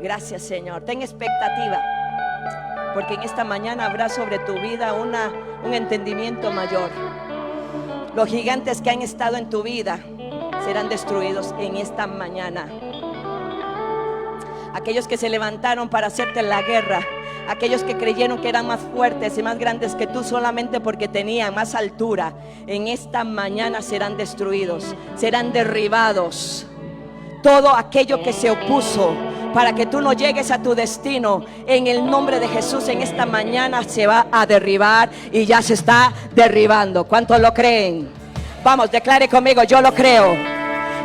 Gracias, Señor. Ten expectativa, porque en esta mañana habrá sobre tu vida un entendimiento mayor. Los gigantes que han estado en tu vida serán destruidos en esta mañana. Aquellos que se levantaron para hacerte la guerra, aquellos que creyeron que eran más fuertes y más grandes que tú solamente porque tenían más altura, en esta mañana serán destruidos, serán derribados. Todo aquello que se opuso para que tú no llegues a tu destino, en el nombre de Jesús, en esta mañana se va a derribar y ya se está derribando. ¿Cuántos lo creen? Vamos, declare conmigo: yo lo creo,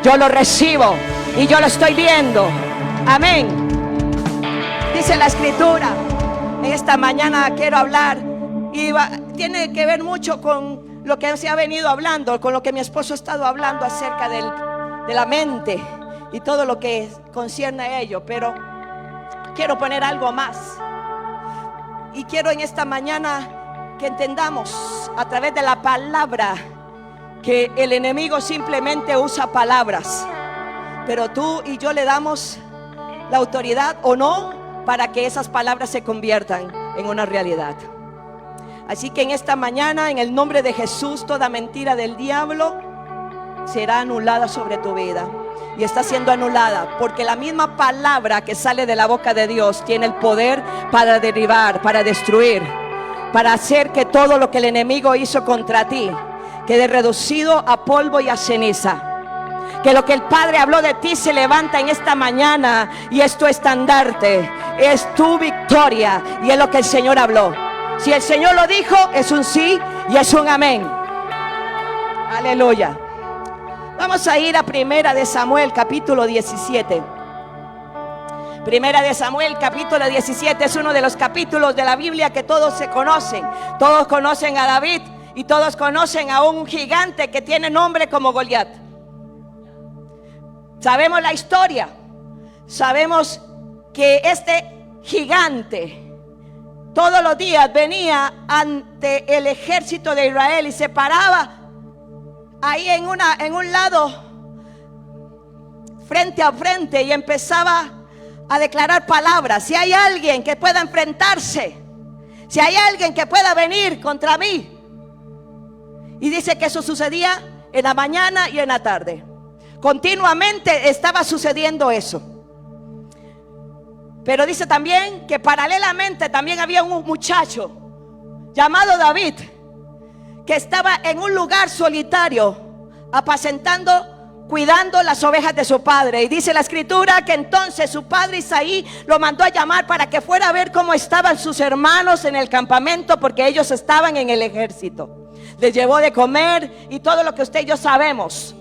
yo lo recibo y yo lo estoy viendo. Amén. Dice la escritura. En esta mañana quiero hablar y tiene que ver mucho con lo que se ha venido hablando, con lo que mi esposo ha estado hablando acerca de la mente y todo lo que concierne a ello. Pero quiero poner algo más y quiero en esta mañana que entendamos a través de la palabra que el enemigo simplemente usa palabras, pero tú y yo le damos la autoridad o no para que esas palabras se conviertan en una realidad. Así que en esta mañana, en el nombre de Jesús, toda mentira del diablo será anulada sobre tu vida. Y está siendo anulada porque la misma palabra que sale de la boca de Dios tiene el poder para derribar, para destruir, para hacer que todo lo que el enemigo hizo contra ti quede reducido a polvo y a ceniza. Que lo que el Padre habló de ti se levanta en esta mañana y es tu estandarte, es tu victoria y es lo que el Señor habló. Si el Señor lo dijo, es un sí y es un amén. Aleluya. Vamos a ir a Primera de Samuel capítulo 17. Primera de Samuel capítulo 17 es uno de los capítulos de la Biblia que todos se conocen. Todos conocen a David y todos conocen a un gigante que tiene nombre como Goliat. Sabemos la historia. Sabemos que este gigante todos los días venía ante el ejército de Israel y se paraba ahí en un lado, frente a frente, y empezaba a declarar palabras. Si hay alguien que pueda enfrentarse, si hay alguien que pueda venir contra mí. Y dice que eso sucedía en la mañana y en la tarde. Continuamente estaba sucediendo eso. Pero dice también que paralelamente también había un muchacho llamado David, que estaba en un lugar solitario, apacentando, cuidando las ovejas de su padre. Y dice la escritura que entonces su padre Isaí lo mandó a llamar para que fuera a ver cómo estaban sus hermanos en el campamento, porque ellos estaban en el ejército. Les llevó de comer y todo lo que usted y yo sabemos.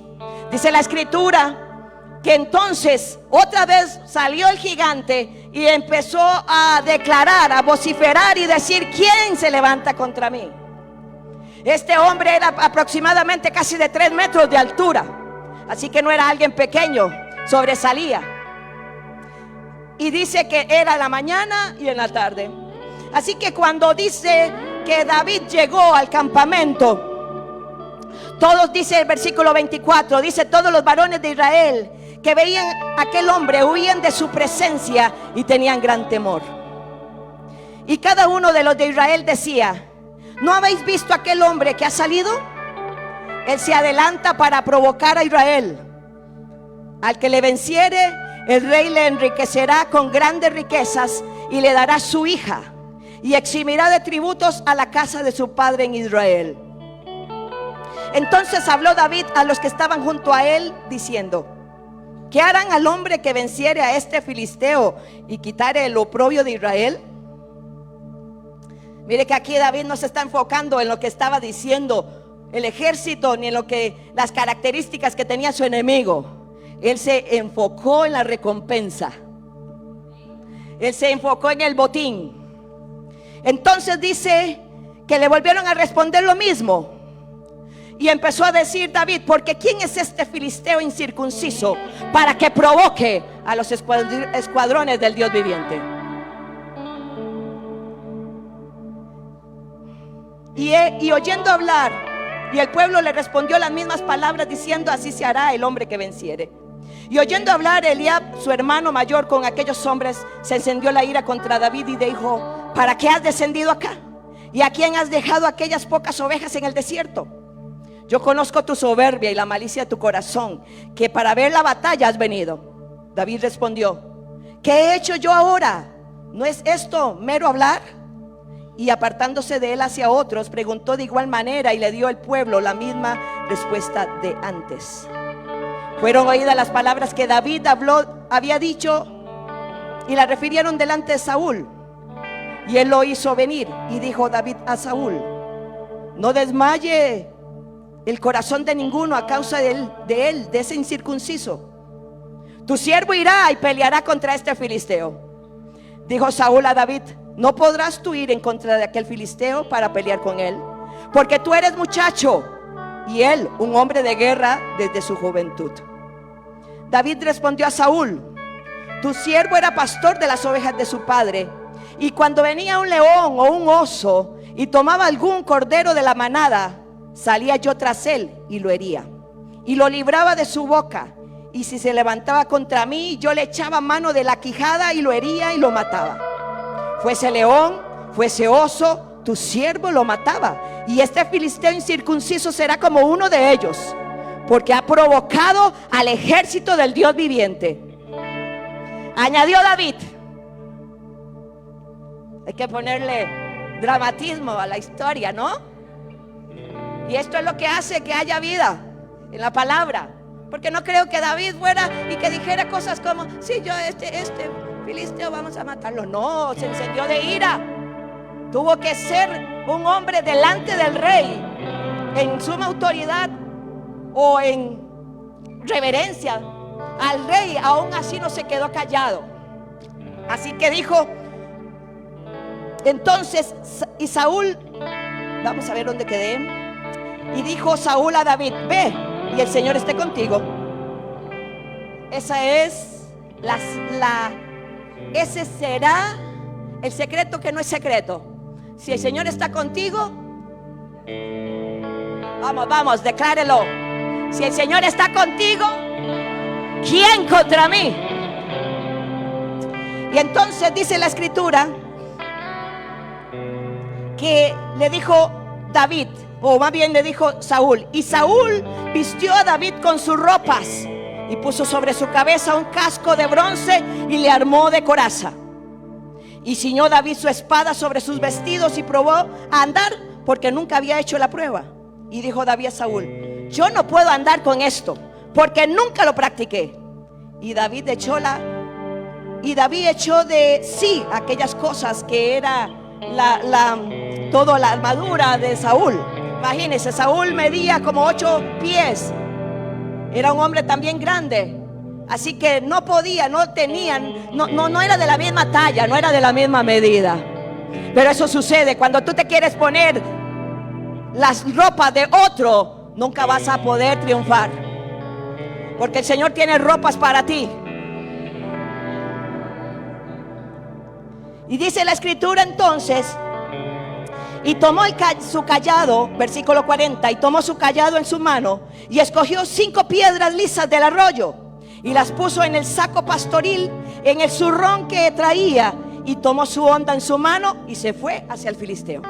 Dice la escritura que entonces otra vez salió el gigante y empezó a declarar, a vociferar y decir: ¿quién se levanta contra mí? Este hombre era aproximadamente casi de 3 metros de altura, así que no era alguien pequeño, sobresalía. Y dice que era en la mañana y en la tarde. Así que cuando dice que David llegó al campamento, todos, dice el versículo 24, dice: todos los varones de Israel que veían a aquel hombre huían de su presencia y tenían gran temor. Y cada uno de los de Israel decía: ¿no habéis visto a aquel hombre que ha salido? Él se adelanta para provocar a Israel. Al que le venciere, el rey le enriquecerá con grandes riquezas y le dará su hija, y eximirá de tributos a la casa de su padre en Israel. Entonces habló David a los que estaban junto a él, diciendo: ¿qué harán al hombre que venciere a este filisteo y quitare el oprobio de Israel? Mire que aquí David no se está enfocando en lo que estaba diciendo el ejército, ni en lo que las características que tenía su enemigo. Él se enfocó en la recompensa. Él se enfocó en el botín. Entonces dice que le volvieron a responder lo mismo. Y empezó a decir David: porque ¿quién es este filisteo incircunciso para que provoque a los escuadrones del Dios viviente? Y oyendo hablar, y el pueblo le respondió las mismas palabras, diciendo: así se hará el hombre que venciere. Y oyendo hablar Eliab, su hermano mayor, con aquellos hombres, se encendió la ira contra David y dijo: ¿para qué has descendido acá? ¿Y a quién has dejado aquellas pocas ovejas en el desierto? Yo conozco tu soberbia y la malicia de tu corazón, que para ver la batalla has venido. David respondió: ¿qué he hecho yo ahora? ¿No es esto mero hablar? Y apartándose de él hacia otros, preguntó de igual manera, y le dio el pueblo la misma respuesta de antes. Fueron oídas las palabras que David había dicho, y las refirieron delante de Saúl. Y él lo hizo venir, y dijo David a Saúl: no desmaye el corazón de ninguno a causa de ese incircunciso. Tu siervo irá y peleará contra este filisteo. Dijo Saúl a David: no podrás tú ir en contra de aquel filisteo para pelear con él, porque tú eres muchacho y él un hombre de guerra desde su juventud. David respondió a Saúl: tu siervo era pastor de las ovejas de su padre, y cuando venía un león o un oso y tomaba algún cordero de la manada, salía yo tras él y lo hería, y lo libraba de su boca. Y si se levantaba contra mí, yo le echaba mano de la quijada y lo hería y lo mataba. Fuese león, fuese oso, tu siervo lo mataba. Y este filisteo incircunciso será como uno de ellos, porque ha provocado al ejército del Dios viviente. Añadió David. Hay que ponerle dramatismo a la historia, ¿no? Y esto es lo que hace que haya vida en la palabra. Porque no creo que David fuera y que dijera cosas como: sí, yo este filisteo vamos a matarlo. No, se encendió de ira. Tuvo que ser un hombre delante del rey en suma autoridad o en reverencia al rey. Aún así no se quedó callado. Así que dijo entonces, y Saúl, vamos a ver dónde quedé. Y dijo Saúl a David: ve, y el Señor esté contigo. Ese será el secreto que no es secreto. Si el Señor está contigo, vamos, declárelo. Si el Señor está contigo, ¿quién contra mí? Y entonces dice la escritura que le dijo David, o más bien le dijo Saúl: y Saúl vistió a David con sus ropas y puso sobre su cabeza un casco de bronce y le armó de coraza. Y ciñó David su espada sobre sus vestidos y probó a andar, porque nunca había hecho la prueba. Y dijo David a Saúl: yo no puedo andar con esto, porque nunca lo practiqué. Y David echó de sí aquellas cosas que era toda la armadura de Saúl. Imagínense, Saúl medía como 8 pies. Era un hombre también grande. Así que no podía, no era de la misma talla, no era de la misma medida. Pero eso sucede cuando tú te quieres poner las ropas de otro. Nunca vas a poder triunfar, porque el Señor tiene ropas para ti. Y dice la escritura entonces: y tomó su cayado, versículo 40, y tomó su cayado en su mano, y escogió 5 piedras lisas del arroyo, y las puso en el saco pastoril, en el zurrón que traía, y tomó su honda en su mano, y se fue hacia el filisteo.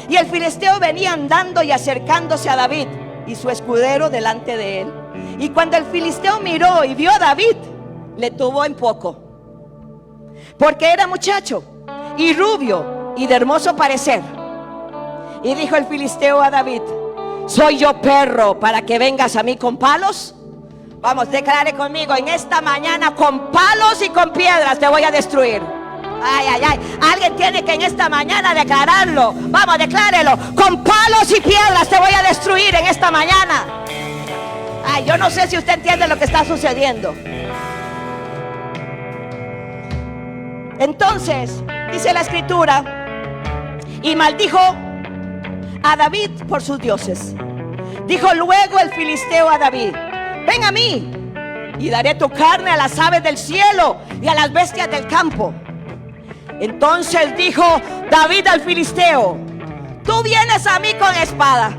Y el filisteo venía andando y acercándose a David, y su escudero delante de él. Y cuando el filisteo miró y vio a David, le tuvo en poco, porque era muchacho y rubio y de hermoso parecer. Y dijo el filisteo a David: ¿soy yo perro para que vengas a mí con palos? Vamos, declare conmigo en esta mañana: con palos y con piedras te voy a destruir. Ay, ay, ay. Alguien tiene que en esta mañana declararlo. Vamos, declárelo: con palos y piedras te voy a destruir en esta mañana. Ay, yo no sé si usted entiende lo que está sucediendo. Entonces dice la escritura: y maldijo a David por sus dioses. Dijo luego el filisteo a David: ven a mí, y daré tu carne a las aves del cielo y a las bestias del campo. Entonces dijo David al filisteo: tú vienes a mí con espada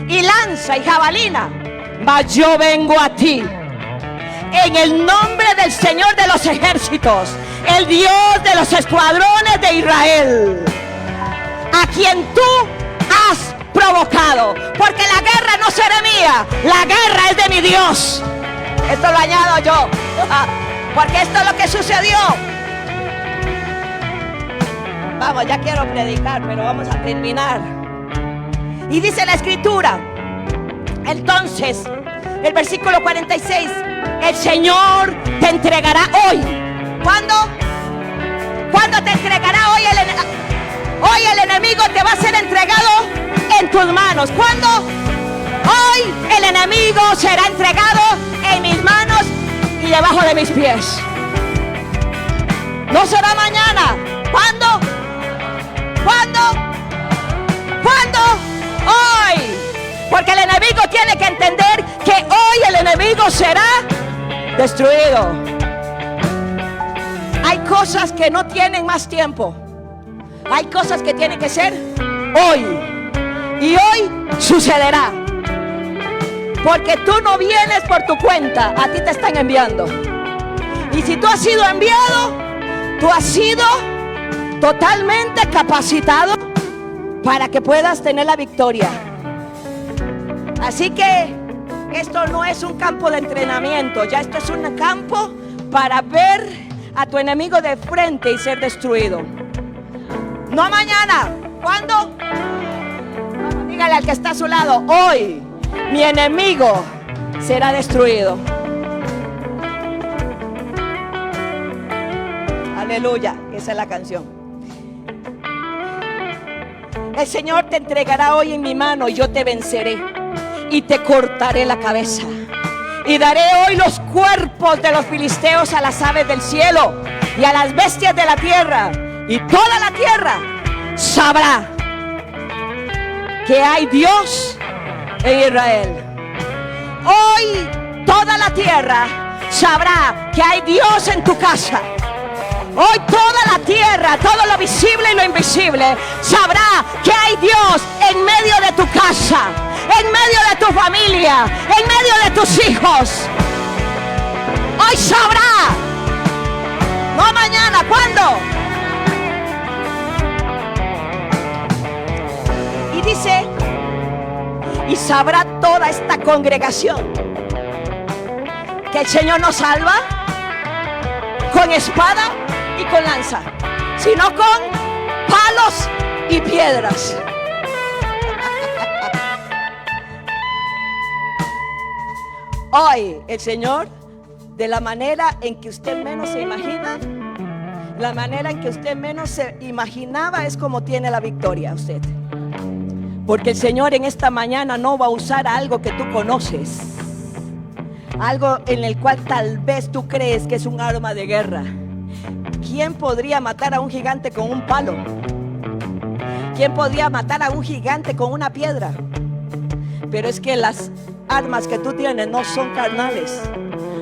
y lanza y jabalina, mas yo vengo a ti en el nombre del Señor de los ejércitos, el Dios de los escuadrones de Israel, a quien tú has provocado, porque la guerra no será mía, la guerra es de mi Dios. Esto lo añado yo, porque esto es lo que sucedió. Vamos, ya quiero predicar, pero vamos a terminar. Y dice la escritura, entonces, el versículo 46, el Señor te entregará hoy. ¿Cuándo? ¿Cuándo te entregará hoy el enemigo? Hoy el enemigo te va a ser entregado en tus manos. ¿Cuándo? Hoy el enemigo será entregado en mis manos y debajo de mis pies. No será mañana. ¿Cuándo? ¿Cuándo? ¿Cuándo? Hoy. Porque el enemigo tiene que entender que hoy el enemigo será destruido. Hay cosas que no tienen más tiempo. Hay cosas que tienen que ser hoy. Y hoy sucederá. Porque tú no vienes por tu cuenta, a ti te están enviando. Y si tú has sido enviado, tú has sido totalmente capacitado para que puedas tener la victoria. Así que esto no es un campo de entrenamiento, ya esto es un campo para ver a tu enemigo de frente y ser destruido. No mañana. ¿Cuándo? Dígale al que está a su lado, hoy mi enemigo será destruido. Aleluya, esa es la canción. El Señor te entregará hoy en mi mano y yo te venceré y te cortaré la cabeza. Y daré hoy los cuerpos de los filisteos a las aves del cielo y a las bestias de la tierra. Y toda la tierra sabrá que hay Dios en Israel. Hoy toda la tierra sabrá que hay Dios en tu casa. Hoy toda la tierra, todo lo visible y lo invisible, sabrá que hay Dios en medio de tu casa, en medio de tu familia, en medio de tus hijos. Hoy sabrá. No mañana. ¿Cuándo? Y dice, y sabrá toda esta congregación que el Señor nos salva con espada y con lanza, sino con palos y piedras. Hoy el Señor, de la manera en que usted menos se imagina, la manera en que usted menos se imaginaba, es como tiene la victoria usted. Porque el Señor en esta mañana no va a usar algo que tú conoces, algo en el cual tal vez tú crees que es un arma de guerra. ¿Quién podría matar a un gigante con un palo? ¿Quién podría matar a un gigante con una piedra? Pero es que las armas que tú tienes no son carnales,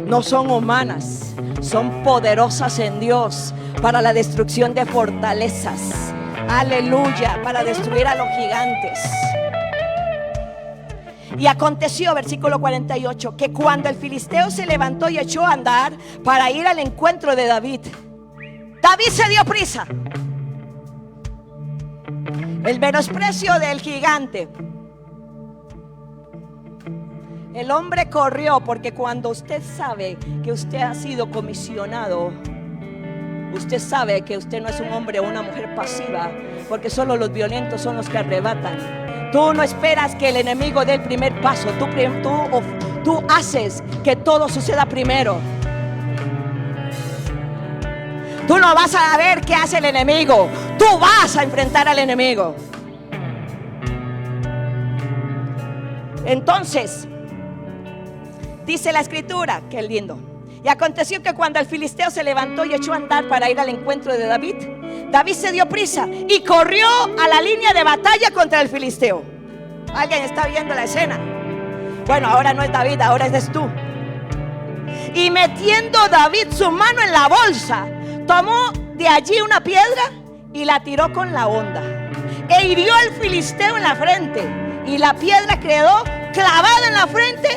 no son humanas, son poderosas en Dios para la destrucción de fortalezas. Aleluya, para destruir a los gigantes. Y aconteció, versículo 48, que cuando el filisteo se levantó y echó a andar para ir al encuentro de David, David se dio prisa. El menosprecio del gigante. El hombre corrió, porque cuando usted sabe que usted ha sido comisionado, usted sabe que usted no es un hombre o una mujer pasiva, porque solo los violentos son los que arrebatan. Tú no esperas que el enemigo dé el primer paso. Tú haces que todo suceda primero. Tú no vas a ver qué hace el enemigo. Tú vas a enfrentar al enemigo. Entonces, dice la escritura, qué lindo. Y aconteció que cuando el filisteo se levantó y echó a andar para ir al encuentro de David, David se dio prisa y corrió a la línea de batalla contra el filisteo. ¿Alguien está viendo la escena? Bueno, ahora no es David, ahora es tú. Y metiendo David su mano en la bolsa, tomó de allí una piedra y la tiró con la honda, e hirió al filisteo en la frente, y la piedra quedó clavada en la frente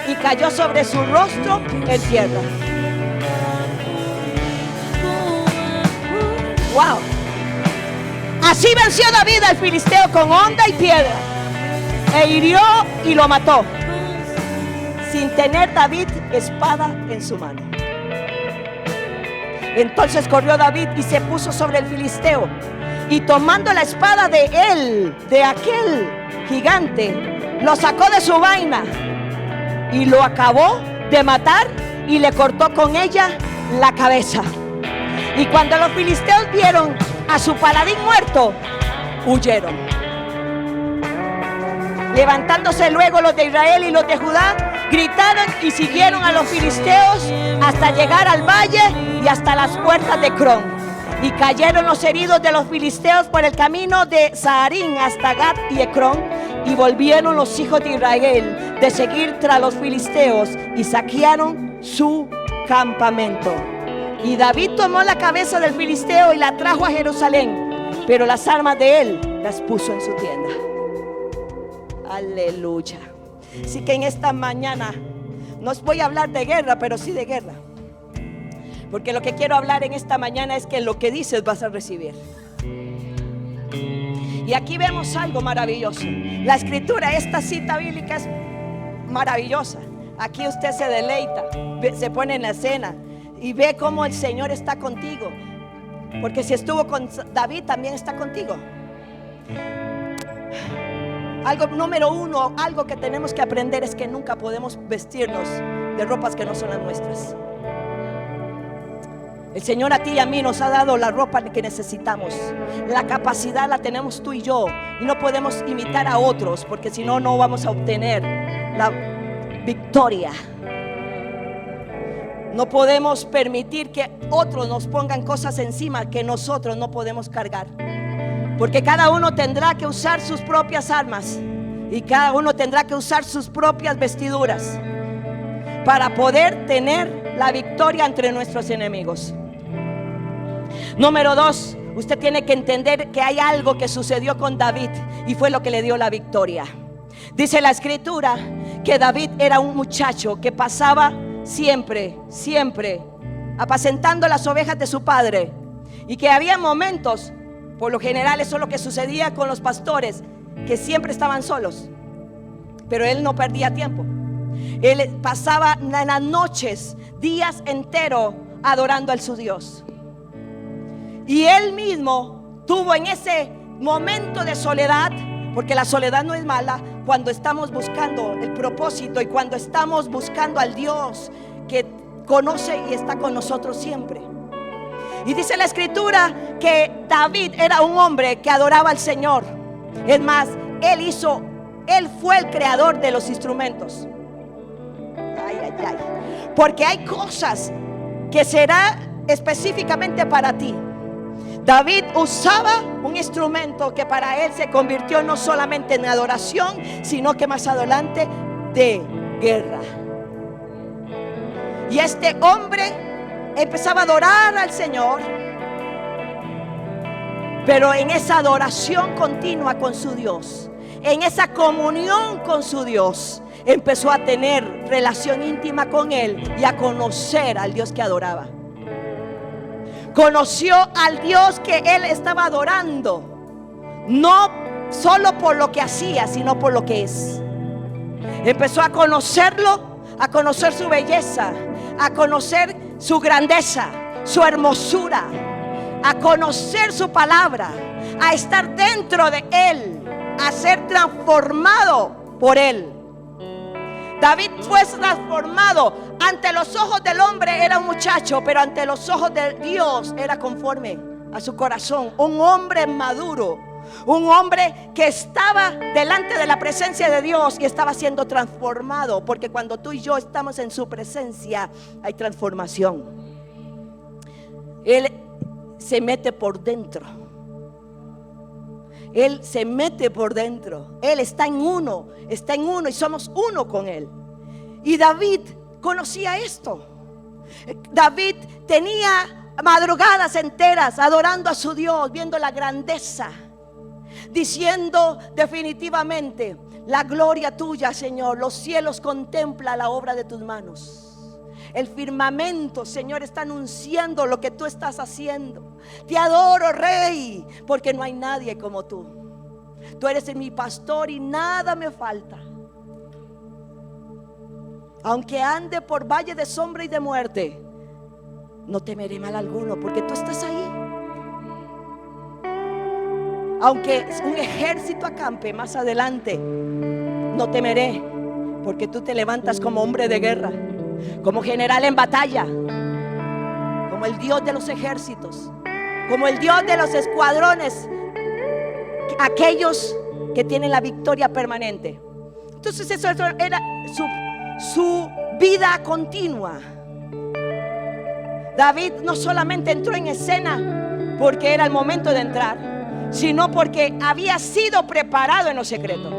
y cayó sobre su rostro en tierra. Wow. Así venció David al filisteo con honda y piedra, e hirió y lo mató, sin tener David espada en su mano. Entonces corrió David y se puso sobre el filisteo, y tomando la espada de él, de aquel gigante, lo sacó de su vaina y lo acabó de matar, y le cortó con ella la cabeza. Y cuando los filisteos vieron a su paladín muerto, huyeron. Levantándose luego los de Israel y los de Judá, gritaron y siguieron a los filisteos hasta llegar al valle y hasta las puertas de Crón. Y cayeron los heridos de los filisteos por el camino de Saharín hasta Gat y Ecrón. Y volvieron los hijos de Israel de seguir tras los filisteos y saquearon su campamento. Y David tomó la cabeza del filisteo y la trajo a Jerusalén, pero las armas de él las puso en su tienda. Aleluya. Así que en esta mañana no os voy a hablar de guerra, pero sí de guerra, porque lo que quiero hablar en esta mañana es que lo que dices vas a recibir. Y aquí vemos algo maravilloso. La escritura, esta cita bíblica es maravillosa. Aquí usted se deleita, se pone en la escena y ve cómo el Señor está contigo, porque si estuvo con David, también está contigo. Algo número uno, algo que tenemos que aprender es que nunca podemos vestirnos de ropas que no son las nuestras. El Señor a ti y a mí nos ha dado la ropa que necesitamos. La capacidad la tenemos tú y yo, y no podemos imitar a otros, porque si no, no vamos a obtener la victoria. No podemos permitir que otros nos pongan cosas encima que nosotros no podemos cargar, porque cada uno tendrá que usar sus propias armas y cada uno tendrá que usar sus propias vestiduras para poder tener la victoria entre nuestros enemigos. Número 2, usted tiene que entender que hay algo que sucedió con David y fue lo que le dio la victoria. Dice la escritura que David era un muchacho que pasaba siempre apacentando las ovejas de su padre, y que había momentos, por lo general eso es lo que sucedía con los pastores, que siempre estaban solos, pero él no perdía tiempo. Él pasaba en las noches, días enteros adorando a su Dios. Y él mismo tuvo en ese momento de soledad, porque la soledad no es mala cuando estamos buscando el propósito y cuando estamos buscando al Dios que conoce y está con nosotros siempre. Y dice la escritura que David era un hombre que adoraba al Señor. Es más, él fue el creador de los instrumentos. Porque hay cosas que será específicamente para ti. David usaba un instrumento que para él se convirtió no solamente en adoración, sino que más adelante de guerra. Y este hombre empezaba a adorar al Señor, pero en esa adoración continua con su Dios, en esa comunión con su Dios, empezó a tener relación íntima con él y a conocer al Dios que adoraba. Conoció al Dios que él estaba adorando, no solo por lo que hacía, sino por lo que es. Empezó a conocerlo, a conocer su belleza, a conocer su grandeza, su hermosura, a conocer su palabra, a estar dentro de él, a ser transformado por él. David fue transformado. Ante los ojos del hombre era un muchacho, pero ante los ojos de Dios era conforme a su corazón. Un hombre maduro, un hombre que estaba delante de la presencia de Dios y estaba siendo transformado, porque cuando tú y yo estamos en su presencia hay transformación. Él se mete por dentro. Él se mete por dentro. Él está en uno y somos uno con él. Y David conocía esto. David tenía madrugadas enteras adorando a su Dios, viendo la grandeza, diciendo definitivamente: La gloria tuya, Señor. Los cielos contemplan la obra de tus manos. El firmamento, Señor, está anunciando lo que tú estás haciendo. Te adoro, Rey, porque no hay nadie como tú. Tú eres mi pastor y nada me falta. Aunque ande por valle de sombra y de muerte, no temeré mal alguno, porque tú estás ahí. Aunque un ejército acampe más adelante, no temeré, porque tú te levantas como hombre de guerra, como general en batalla, como el Dios de los ejércitos, como el Dios de los escuadrones, aquellos que tienen la victoria permanente. Entonces eso era su vida continua. David no solamente entró en escena porque era el momento de entrar, sino porque había sido preparado en lo secreto.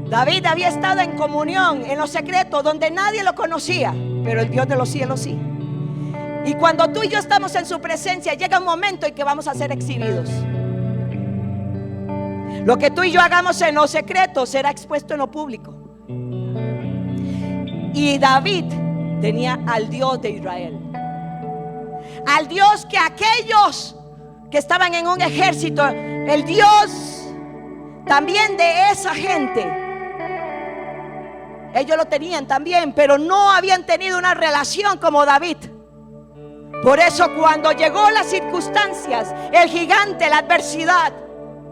David había estado en comunión en lo secreto, donde nadie lo conocía, pero el Dios de los cielos sí. Y cuando tú y yo estamos en su presencia, llega un momento en que vamos a ser exhibidos. Lo que tú y yo hagamos en lo secreto será expuesto en lo público. Y David tenía al Dios de Israel, al Dios que aquellos que estaban en un ejército, el Dios también de esa gente, ellos lo tenían también, pero no habían tenido una relación como David. Por eso cuando llegó las circunstancias, el gigante, la adversidad,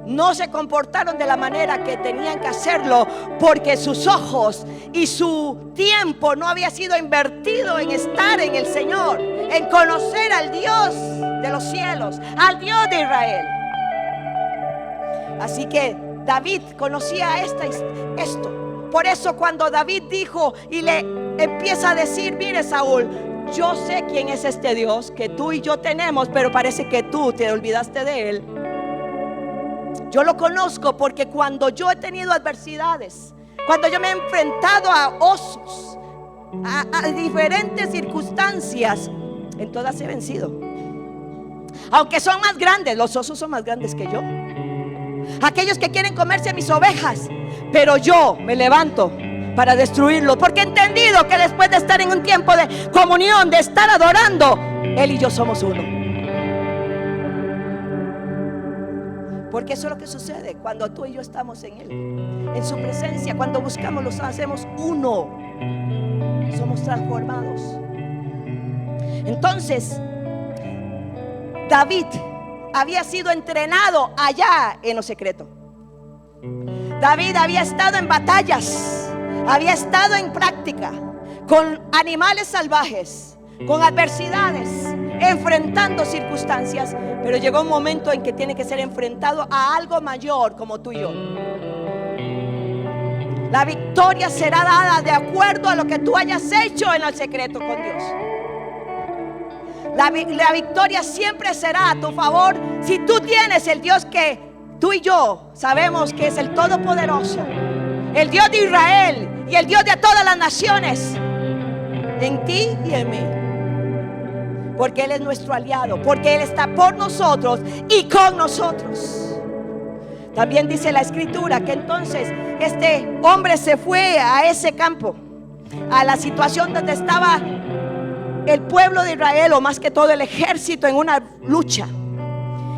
no se comportaron de la manera que tenían que hacerlo, porque sus ojos y su tiempo no había sido invertido en estar en el Señor, en conocer al Dios de los cielos, al Dios de Israel. Así que David conocía esto. Por eso cuando David dijo y le empieza a decir: mire, Saúl, yo sé quién es este Dios que tú y yo tenemos, pero parece que tú te olvidaste de él. Yo lo conozco porque cuando yo he tenido adversidades, cuando yo me he enfrentado a osos, a diferentes circunstancias, en todas he vencido. Aunque son más grandes, los osos son más grandes que yo. Aquellos que quieren comerse mis ovejas, pero yo me levanto para destruirlos, porque he entendido que después de estar en un tiempo de comunión, de estar adorando, Él y yo somos uno. Porque eso es lo que sucede cuando tú y yo estamos en Él, en su presencia. Cuando buscamos, los hacemos uno, somos transformados. Entonces David había sido entrenado allá en lo secreto. David había estado en batallas, había estado en práctica con animales salvajes, con adversidades, enfrentando circunstancias, pero llegó un momento en que tiene que ser enfrentado a algo mayor, como tú y yo. La victoria será dada de acuerdo a lo que tú hayas hecho en el secreto con Dios. La victoria siempre será a tu favor si tú tienes el Dios que tú y yo sabemos que es el Todopoderoso, el Dios de Israel y el Dios de todas las naciones, en ti y en mí. Porque Él es nuestro aliado, porque Él está por nosotros y con nosotros. También dice la Escritura que entonces este hombre se fue a ese campo, a la situación donde estaba el pueblo de Israel, o más que todo el ejército, en una lucha.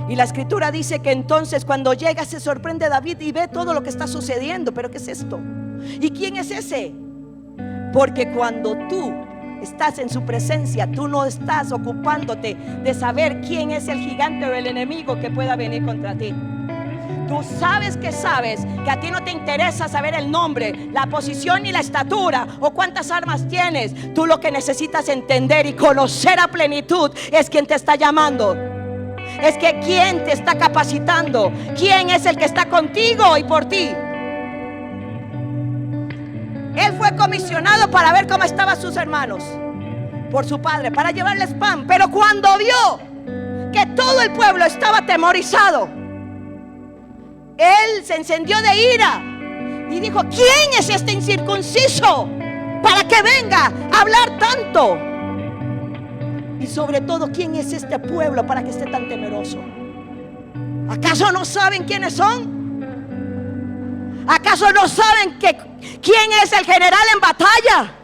Y la Escritura dice que entonces cuando llega se sorprende David y ve todo lo que está sucediendo. ¿Pero qué es esto? ¿Y quién es ese? Porque cuando tú estás en su presencia, tú no estás ocupándote de saber quién es el gigante o el enemigo que pueda venir contra ti. Tú sabes que a ti no te interesa saber el nombre, la posición ni la estatura o cuántas armas tienes. Tú lo que necesitas entender y conocer a plenitud es quién te está llamando, es que quién te está capacitando, quién es el que está contigo y por ti. Él fue comisionado para ver cómo estaban sus hermanos por su padre, para llevarles pan. Pero cuando vio que todo el pueblo estaba atemorizado, él se encendió de ira y dijo: ¿quién es este incircunciso para que venga a hablar tanto? Y sobre todo, ¿quién es este pueblo para que esté tan temeroso? ¿Acaso no saben quiénes son? ¿Acaso no saben quién es el general en batalla?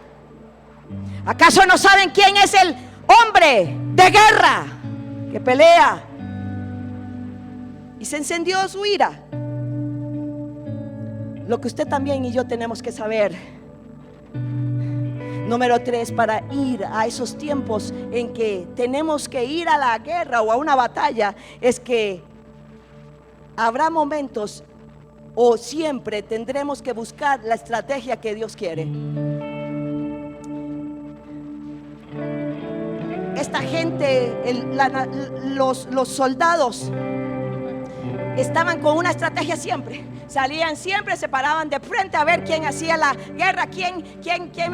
¿Acaso no saben quién es el hombre de guerra que pelea? Y se encendió su ira. Lo que usted también y yo tenemos que saber. Número 3, para ir a esos tiempos en que tenemos que ir a la guerra o a una batalla, es que habrá momentos o siempre tendremos que buscar la estrategia que Dios quiere. Esta gente, los soldados estaban con una estrategia siempre. Salían siempre, se paraban de frente a ver quién hacía la guerra, quién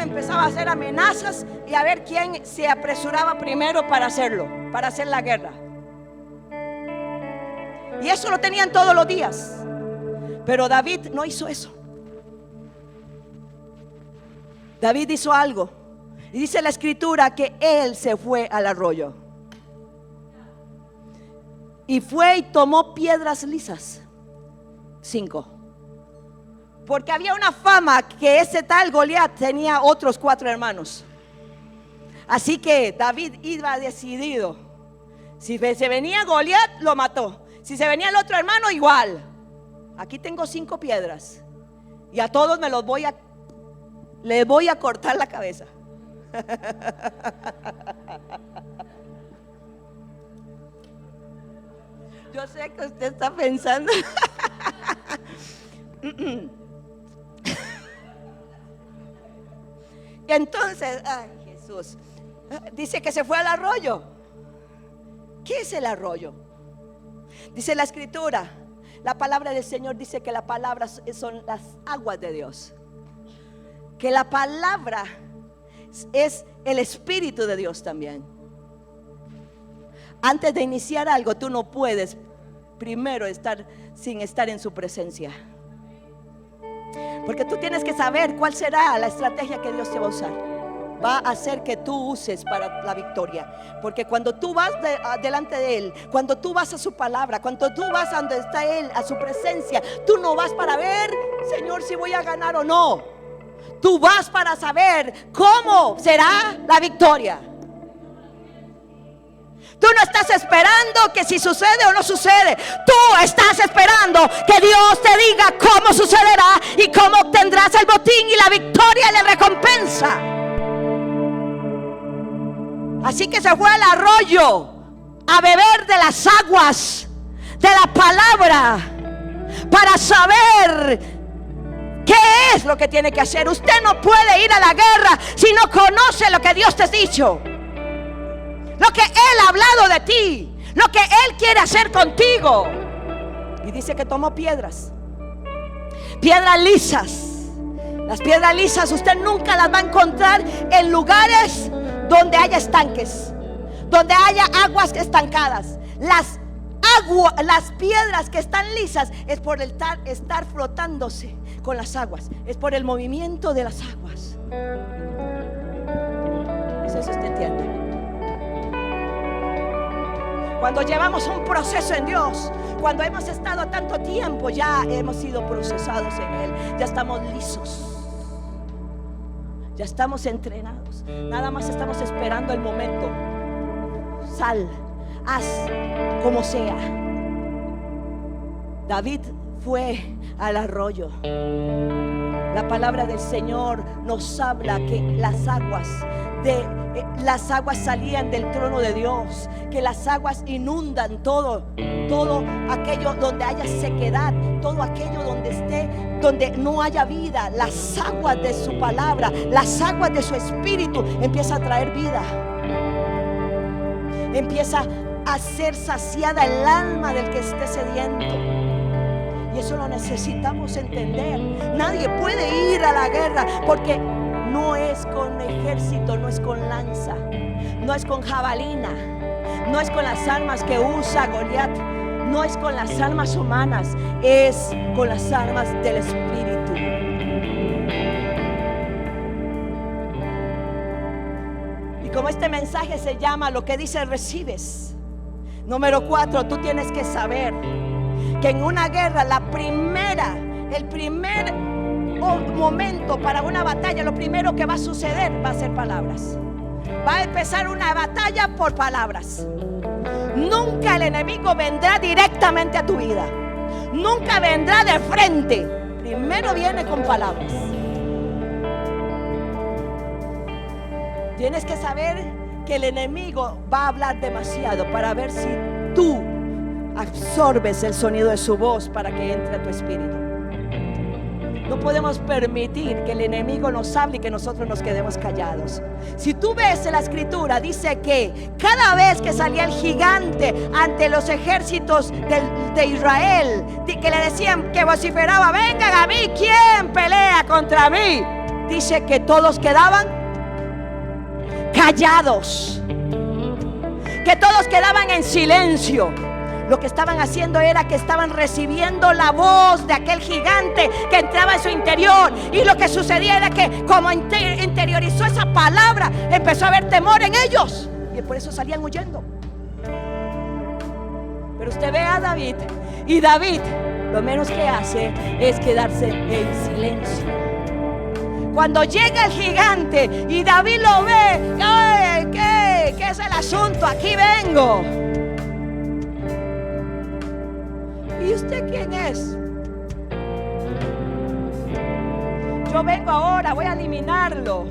empezaba a hacer amenazas y a ver quién se apresuraba primero para hacerlo, para hacer la guerra. Y eso lo tenían todos los días. Pero David no hizo eso. David hizo algo. Y dice la escritura que él se fue al arroyo. Y fue y tomó piedras lisas. 5. Porque había una fama que ese tal Goliat tenía otros 4 hermanos. Así que David iba decidido. Si se venía Goliat, lo mató. Si se venía el otro hermano, igual. Aquí tengo 5 piedras y a todos les voy a cortar la cabeza. Yo sé que usted está pensando. Y entonces, ay Jesús, dice que se fue al arroyo. ¿Qué es el arroyo? Dice la escritura, la palabra del Señor dice que la palabra son las aguas de Dios. Que la palabra es el Espíritu de Dios también. Antes de iniciar algo, tú no puedes primero estar sin estar en su presencia. Porque tú tienes que saber cuál será la estrategia que Dios te va a usar. Va a hacer que tú uses para la victoria. Porque cuando tú vas delante de Él, cuando tú vas a su palabra, cuando tú vas a donde está Él, a su presencia, tú no vas para ver, Señor, si voy a ganar o no. Tú vas para saber cómo será la victoria. Tú no estás esperando que si sucede o no sucede. Tú estás esperando que Dios te diga cómo sucederá y cómo obtendrás el botín y la victoria y la recompensa. Así que se fue al arroyo a beber de las aguas de la palabra para saber qué es lo que tiene que hacer. Usted no puede ir a la guerra si no conoce lo que Dios te ha dicho, lo que Él ha hablado de ti, lo que Él quiere hacer contigo. Y dice que tomó piedras lisas. Las piedras lisas usted nunca las va a encontrar en lugares donde haya estanques, donde haya aguas estancadas. Las piedras que están lisas es por el estar frotándose con las aguas, es por el movimiento de las aguas. Eso usted entiende. Cuando llevamos un proceso en Dios, cuando hemos estado tanto tiempo, ya hemos sido procesados en Él, ya estamos lisos, ya estamos entrenados. Nada más estamos esperando el momento. Sal, haz como sea. David fue al arroyo. La palabra del Señor nos habla que las aguas salían del trono de Dios, que las aguas inundan todo aquello donde haya sequedad, todo aquello donde no haya vida. Las aguas de su palabra, las aguas de su espíritu empieza a traer vida, empieza a ser saciada el alma del que esté sediento. Y eso lo necesitamos entender. Nadie puede ir a la guerra porque no es con ejército, no es con lanza, no es con jabalina, no es con las armas que usa Goliat, no es con las armas humanas, es con las armas del Espíritu. Y como este mensaje se llama lo que dice recibes, número 4, tú tienes que saber que en una guerra el primer momento para una batalla, lo primero que va a suceder va a ser palabras. Va a empezar una batalla por palabras. Nunca el enemigo vendrá directamente a tu vida. Nunca vendrá de frente. Primero viene con palabras. Tienes que saber que el enemigo va a hablar demasiado para ver si tú absorbes el sonido de su voz para que entre a tu espíritu. No podemos permitir que el enemigo nos hable y que nosotros nos quedemos callados. Si tú ves en la escritura, dice que cada vez que salía el gigante ante los ejércitos de Israel, que le decían, que vociferaba, vengan a mí, ¿quién pelea contra mí? Dice que todos quedaban callados, que todos quedaban en silencio. Lo que estaban haciendo era que estaban recibiendo la voz de aquel gigante que entraba en su interior. Y lo que sucedía era que como interiorizó esa palabra, empezó a haber temor en ellos, y por eso salían huyendo. Pero usted ve a David, y David lo menos que hace es quedarse en silencio. Cuando llega el gigante y David lo ve, ¡ay! ¿Qué es el asunto? Aquí vengo. ¿Y usted quién es? Yo vengo ahora, voy a eliminarlo.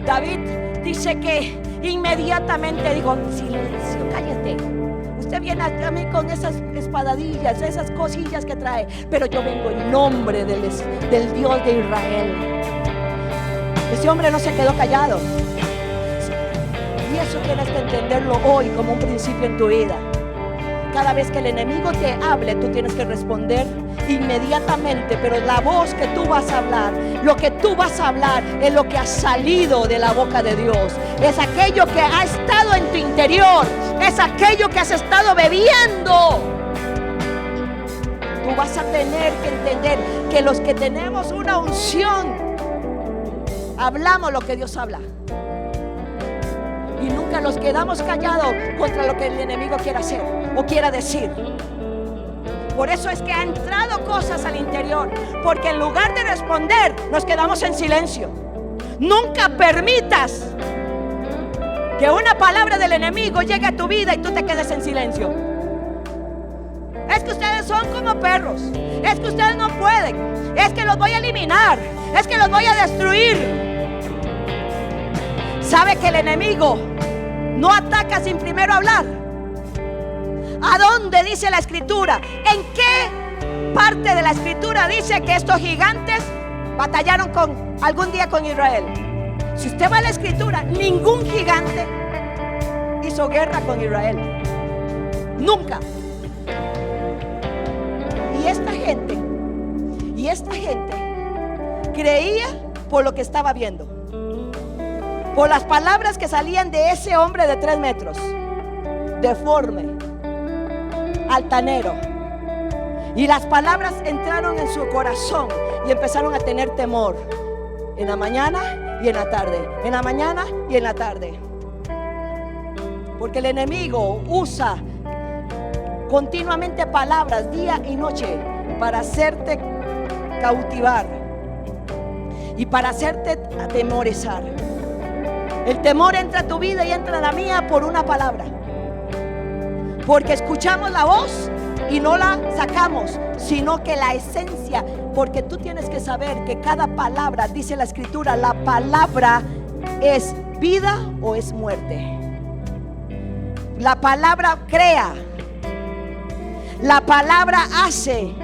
David dice que inmediatamente dijo, silencio, cállate. Usted viene a mí con esas espadadillas, esas cosillas que trae, pero yo vengo en nombre del Dios de Israel. Ese hombre no se quedó callado. Y eso tienes que entenderlo hoy como un principio en tu vida. Cada vez que el enemigo te hable, tú tienes que responder inmediatamente. Pero la voz que tú vas a hablar, lo que tú vas a hablar, es lo que ha salido de la boca de Dios. Es aquello que ha estado en tu interior. Es aquello que has estado bebiendo. Tú vas a tener que entender que los que tenemos una unción, hablamos lo que Dios habla. Y nunca nos quedamos callados contra lo que el enemigo quiera hacer o quiera decir. Por eso es que ha entrado cosas al interior, porque en lugar de responder, nos quedamos en silencio. Nunca permitas que una palabra del enemigo llegue a tu vida y tú te quedes en silencio. Es que ustedes son como perros. Es que ustedes no pueden. Es que los voy a eliminar. Es que los voy a destruir. ¿Sabe que el enemigo no ataca sin primero hablar? ¿A dónde dice la escritura? ¿En qué parte de la escritura dice que estos gigantes batallaron algún día con Israel? Si usted va a la escritura, ningún gigante hizo guerra con Israel. Nunca. Y esta gente creía por lo que estaba viendo, por las palabras que salían de ese hombre de 3 metros, deforme, altanero. Y las palabras entraron en su corazón y empezaron a tener temor. En la mañana y en la tarde. En la mañana y en la tarde. Porque el enemigo usa continuamente palabras día y noche para hacerte cautivar y para hacerte atemorizar. El temor entra a tu vida y entra a la mía por una palabra. Porque escuchamos la voz y no la sacamos, sino que la esencia. Porque tú tienes que saber que cada palabra, dice la escritura, la palabra es vida o es muerte. La palabra crea. La palabra hace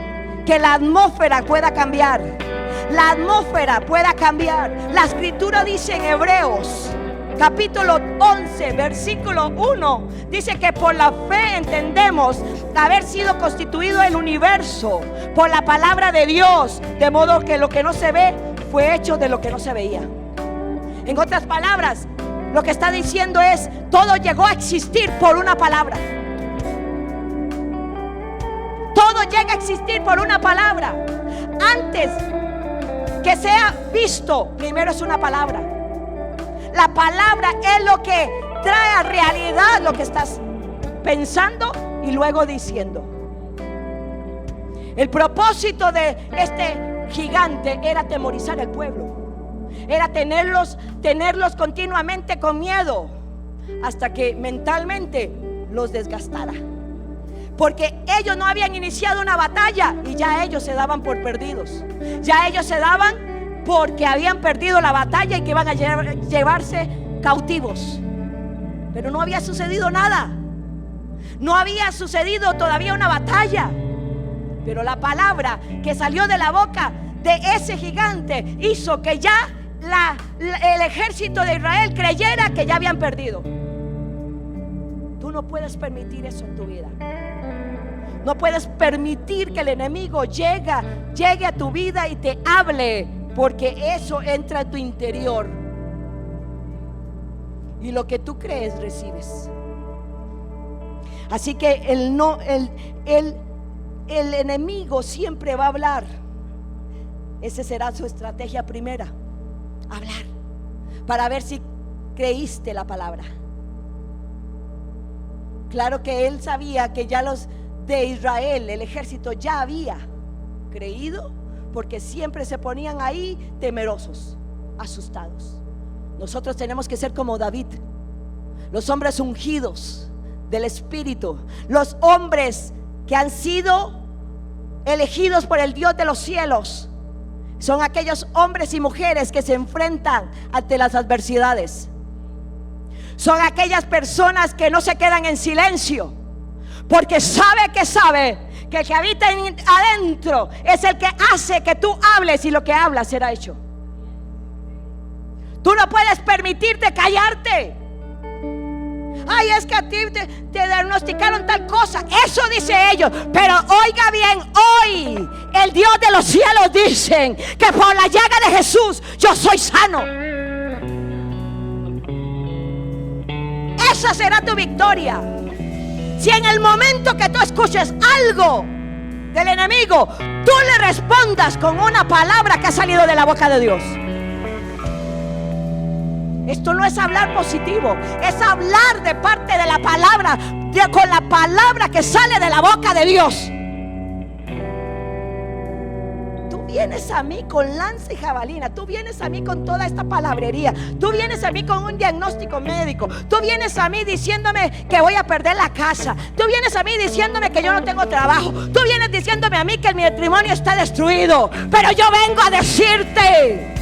que la atmósfera pueda cambiar. La atmósfera pueda cambiar. La escritura dice en Hebreos capítulo 11 versículo 1, dice que por la fe entendemos haber sido constituido el universo por la palabra de Dios, de modo que lo que no se ve fue hecho de lo que no se veía. En otras palabras, lo que está diciendo es: todo llegó a existir por una palabra. Todo llega a existir por una palabra. Antes que sea visto, primero es una palabra. La palabra es lo que trae a realidad lo que estás pensando y luego diciendo. El propósito de este gigante era atemorizar al pueblo, era tenerlos continuamente con miedo, hasta que mentalmente los desgastara, porque ellos no habían iniciado una batalla y ya ellos se daban por perdidos. Ya ellos se daban porque habían perdido la batalla y que iban a llevarse cautivos. Pero no había sucedido nada, no había sucedido todavía una batalla. Pero la palabra que salió de la boca de ese gigante hizo que ya el ejército de Israel creyera que ya habían perdido. Tú no puedes permitir eso en tu vida. No puedes permitir que el enemigo llegue a tu vida y te hable, porque eso entra en tu interior. Y lo que tú crees, recibes. Así que el enemigo siempre va a hablar. Esa será su estrategia primera: hablar, para ver si creíste la palabra. Claro que él sabía que ya los de Israel, el ejército, ya había creído, porque siempre se ponían ahí temerosos, asustados. Nosotros tenemos que ser como David, los hombres ungidos del Espíritu, los hombres que han sido elegidos por el Dios de los cielos. Son aquellos hombres y mujeres que se enfrentan ante las adversidades. Son aquellas personas que no se quedan en silencio, porque sabe que el que habita adentro es el que hace que tú hables, y lo que hablas será hecho. Tú no puedes permitirte callarte. Ay, es que a ti te diagnosticaron tal cosa. Eso dice ellos. Pero oiga bien, hoy el Dios de los cielos dice que por la llaga de Jesús yo soy sano. Esa será tu victoria. Si en el momento que tú escuches algo del enemigo, tú le respondas con una palabra que ha salido de la boca de Dios. Esto no es hablar positivo, es hablar de parte de la palabra, con la palabra que sale de la boca de Dios. Tú vienes a mí con lanza y jabalina, tú vienes a mí con toda esta palabrería, tú vienes a mí con un diagnóstico médico, tú vienes a mí diciéndome que voy a perder la casa, tú vienes a mí diciéndome que yo no tengo trabajo, tú vienes diciéndome a mí que mi matrimonio está destruido. Pero yo vengo a decirte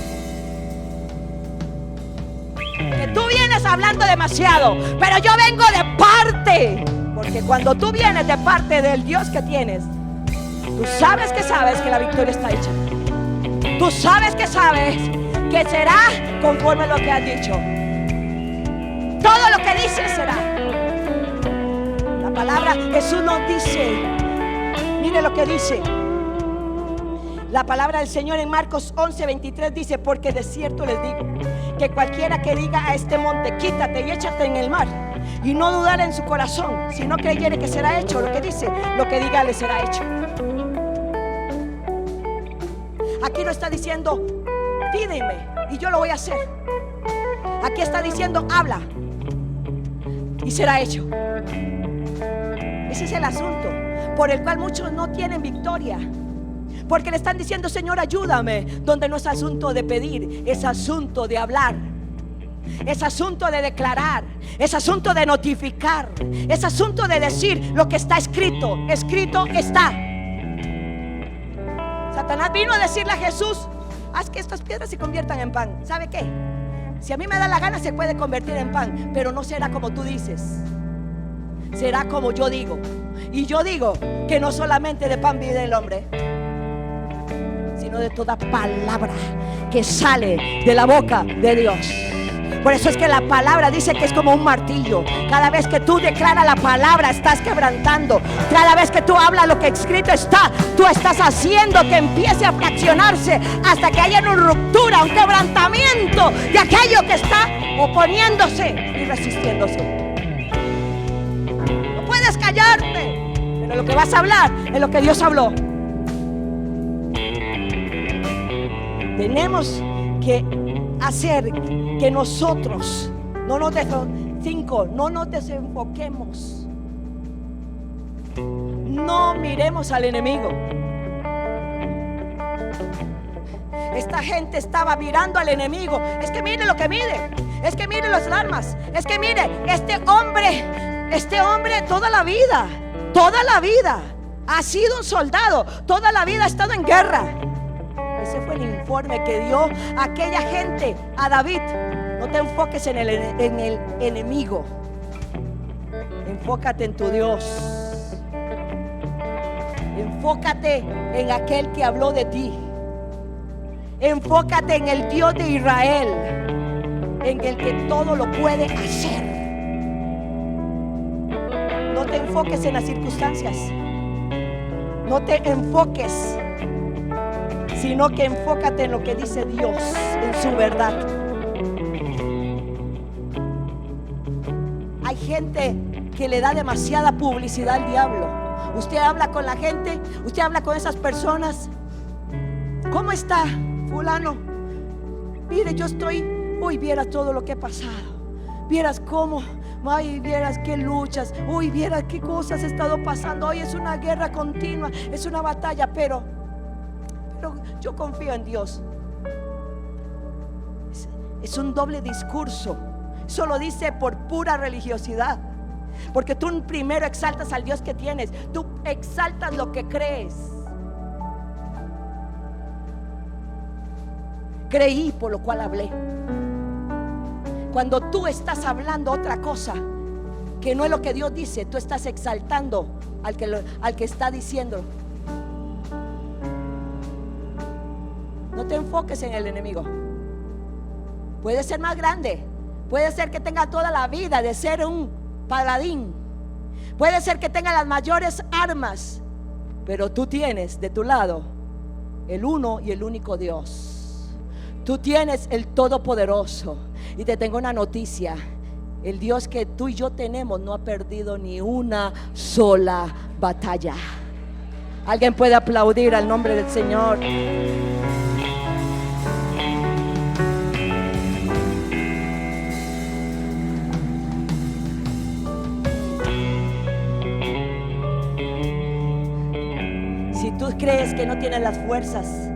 que tú vienes hablando demasiado, pero yo vengo de parte, porque cuando tú vienes de parte del Dios que tienes, tú sabes que la victoria está hecha. Tú sabes que será conforme a lo que has dicho. Todo lo que dices será. La palabra Jesús nos dice, mire lo que dice la palabra del Señor en Marcos 11:23, dice: porque de cierto les digo que cualquiera que diga a este monte, quítate y échate en el mar, y no dudar en su corazón, si no creyere que será hecho lo que dice, lo que diga le será hecho. Aquí no está diciendo pídeme y yo lo voy a hacer. Aquí está diciendo habla y será hecho. Ese es el asunto por el cual muchos no tienen victoria, porque le están diciendo: Señor, ayúdame, donde no es asunto de pedir, es asunto de hablar, es asunto de declarar, es asunto de notificar, es asunto de decir lo que está escrito. Escrito está. Satanás vino a decirle a Jesús: haz que estas piedras se conviertan en pan. ¿Sabe qué? Si a mí me da la gana, se puede convertir en pan, pero no será como tú dices, será como yo digo. Y yo digo que no solamente de pan vive el hombre, sino de toda palabra que sale de la boca de Dios. Por eso es que la palabra dice que es como un martillo. Cada vez que tú declaras la palabra, estás quebrantando. Cada vez que tú hablas lo que escrito está, tú estás haciendo que empiece a fraccionarse hasta que haya una ruptura, un quebrantamiento de aquello que está oponiéndose y resistiéndose. No puedes callarte, pero lo que vas a hablar es lo que Dios habló. Tenemos que hacer que nosotros no nos desenfoquemos, no miremos al enemigo, Esta gente estaba mirando al enemigo. Es que mire lo que mide. Es que mire las armas. Es que mire, este hombre toda la vida ha sido un soldado. Toda la vida ha estado en guerra. Ese fue el informe que dio aquella gente a David. No te enfoques en el enemigo. Enfócate en tu Dios. Enfócate en aquel que habló de ti. Enfócate en el Dios de Israel, en el que todo lo puede hacer. No te enfoques en las circunstancias. No te enfoques, sino que enfócate en lo que dice Dios, en su verdad. Hay gente que le da demasiada publicidad al diablo. Usted habla con la gente, usted habla con esas personas. ¿Cómo está fulano? Mire, yo estoy, uy, vieras todo lo que he pasado. Vieras cómo, ay, vieras qué luchas, uy, vieras qué cosas he estado pasando. Hoy es una guerra continua, es una batalla, pero yo confío en Dios. Es un doble discurso. Eso lo dice por pura religiosidad. Porque tú primero exaltas al Dios que tienes. Tú exaltas lo que crees. Creí, por lo cual hablé. Cuando tú estás hablando otra cosa que no es lo que Dios dice, tú estás exaltando al que está diciendo. No te enfoques en el enemigo. Puede ser más grande. Puede ser que tenga toda la vida de ser un paladín. Puede ser que tenga las mayores armas, pero tú tienes de tu lado el uno y el único Dios. Tú tienes el Todopoderoso. Y te tengo una noticia: el Dios que tú y yo tenemos no ha perdido ni una sola batalla. Alguien puede aplaudir al nombre del Señor. Si tú crees que no tienes las fuerzas,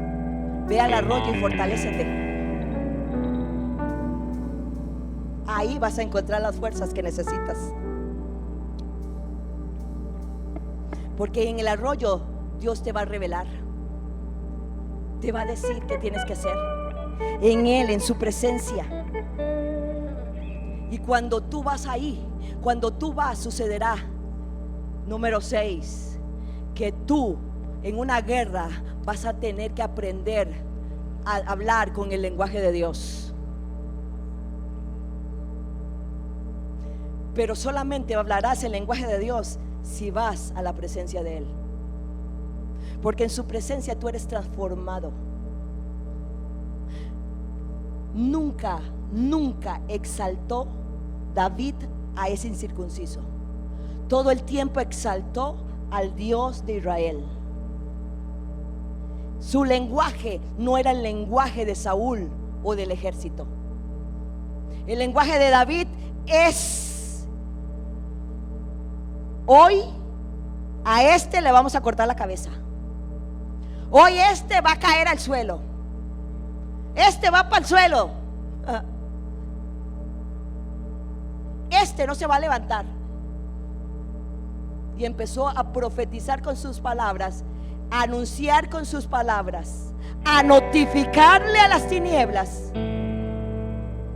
ve al arroyo y fortalécete. Ahí vas a encontrar las fuerzas que necesitas. Porque en el arroyo Dios te va a revelar. Te va a decir qué tienes que hacer. En Él, en su presencia. Y cuando tú vas ahí, cuando tú vas, sucederá. Número 6, que tú en una guerra vas a tener que aprender a hablar con el lenguaje de Dios. Pero solamente hablarás el lenguaje de Dios si vas a la presencia de Él. Porque en su presencia tú eres transformado. Nunca exaltó David a ese incircunciso. Todo el tiempo exaltó al Dios de Israel. Su lenguaje no era el lenguaje de Saúl o del ejército. El lenguaje de David es: hoy a este le vamos a cortar la cabeza. Hoy este va a caer al suelo. Este va para el suelo. Este no se va a levantar. Y empezó a profetizar con sus palabras, a anunciar con sus palabras, a notificarle a las tinieblas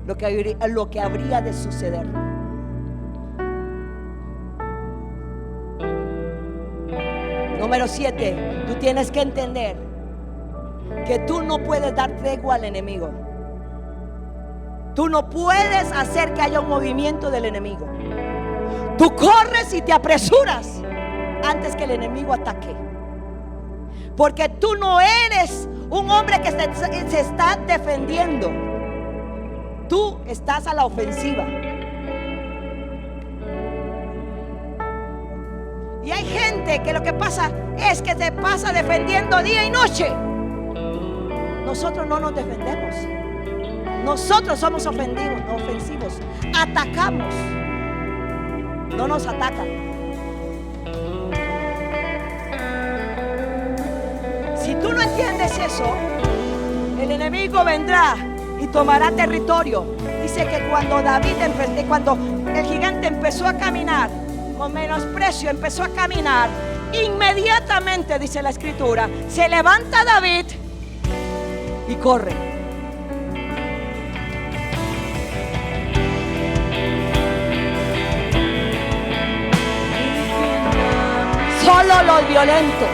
lo que habría de suceder. Número 7, tú tienes que entender que tú no puedes dar tregua al enemigo. Tú no puedes hacer que haya un movimiento del enemigo. Tú corres y te apresuras antes que el enemigo ataque. Porque tú no eres un hombre que se está defendiendo. Tú estás a la ofensiva. Y hay gente que lo que pasa es que se pasa defendiendo día y noche. Nosotros no nos defendemos. Nosotros somos ofensivos. Atacamos. No nos atacan. Si tú no entiendes sabes eso, el enemigo vendrá y tomará territorio. Dice que cuando cuando el gigante empezó a caminar con menosprecio, empezó a caminar, inmediatamente, dice la escritura, se levanta David y corre. Solo los violentos.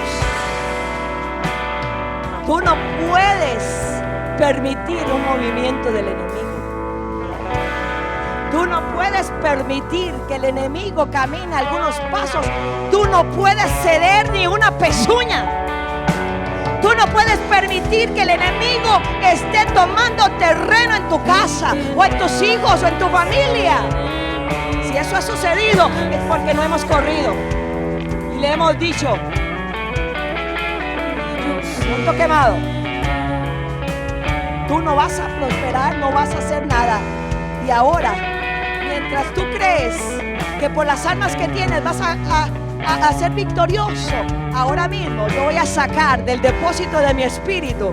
Tú no puedes permitir un movimiento del enemigo. Tú no puedes permitir que el enemigo camine algunos pasos. Tú no puedes ceder ni una pezuña. Tú no puedes permitir que el enemigo esté tomando terreno en tu casa, o en tus hijos, o en tu familia. Si eso ha sucedido, es porque no hemos corrido y le hemos dicho: punto quemado. Tú no vas a prosperar, no vas a hacer nada. Y ahora, mientras tú crees que por las armas que tienes vas a ser victorioso, ahora mismo yo voy a sacar del depósito de mi espíritu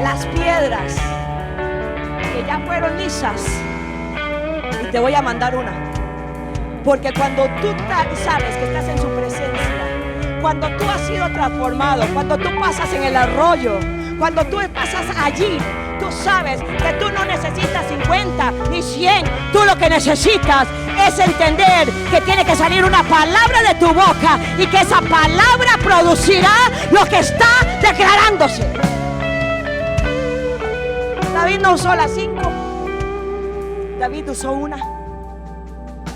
las piedras que ya fueron lisas, y te voy a mandar una. Porque cuando tú sabes que estás en su presencia, cuando tú has sido transformado, cuando tú pasas en el arroyo, cuando tú pasas allí, tú sabes que tú no necesitas 50 ni 100. Tú lo que necesitas es entender que tiene que salir una palabra de tu boca, y que esa palabra producirá lo que está declarándose. David no usó las 5, David usó una,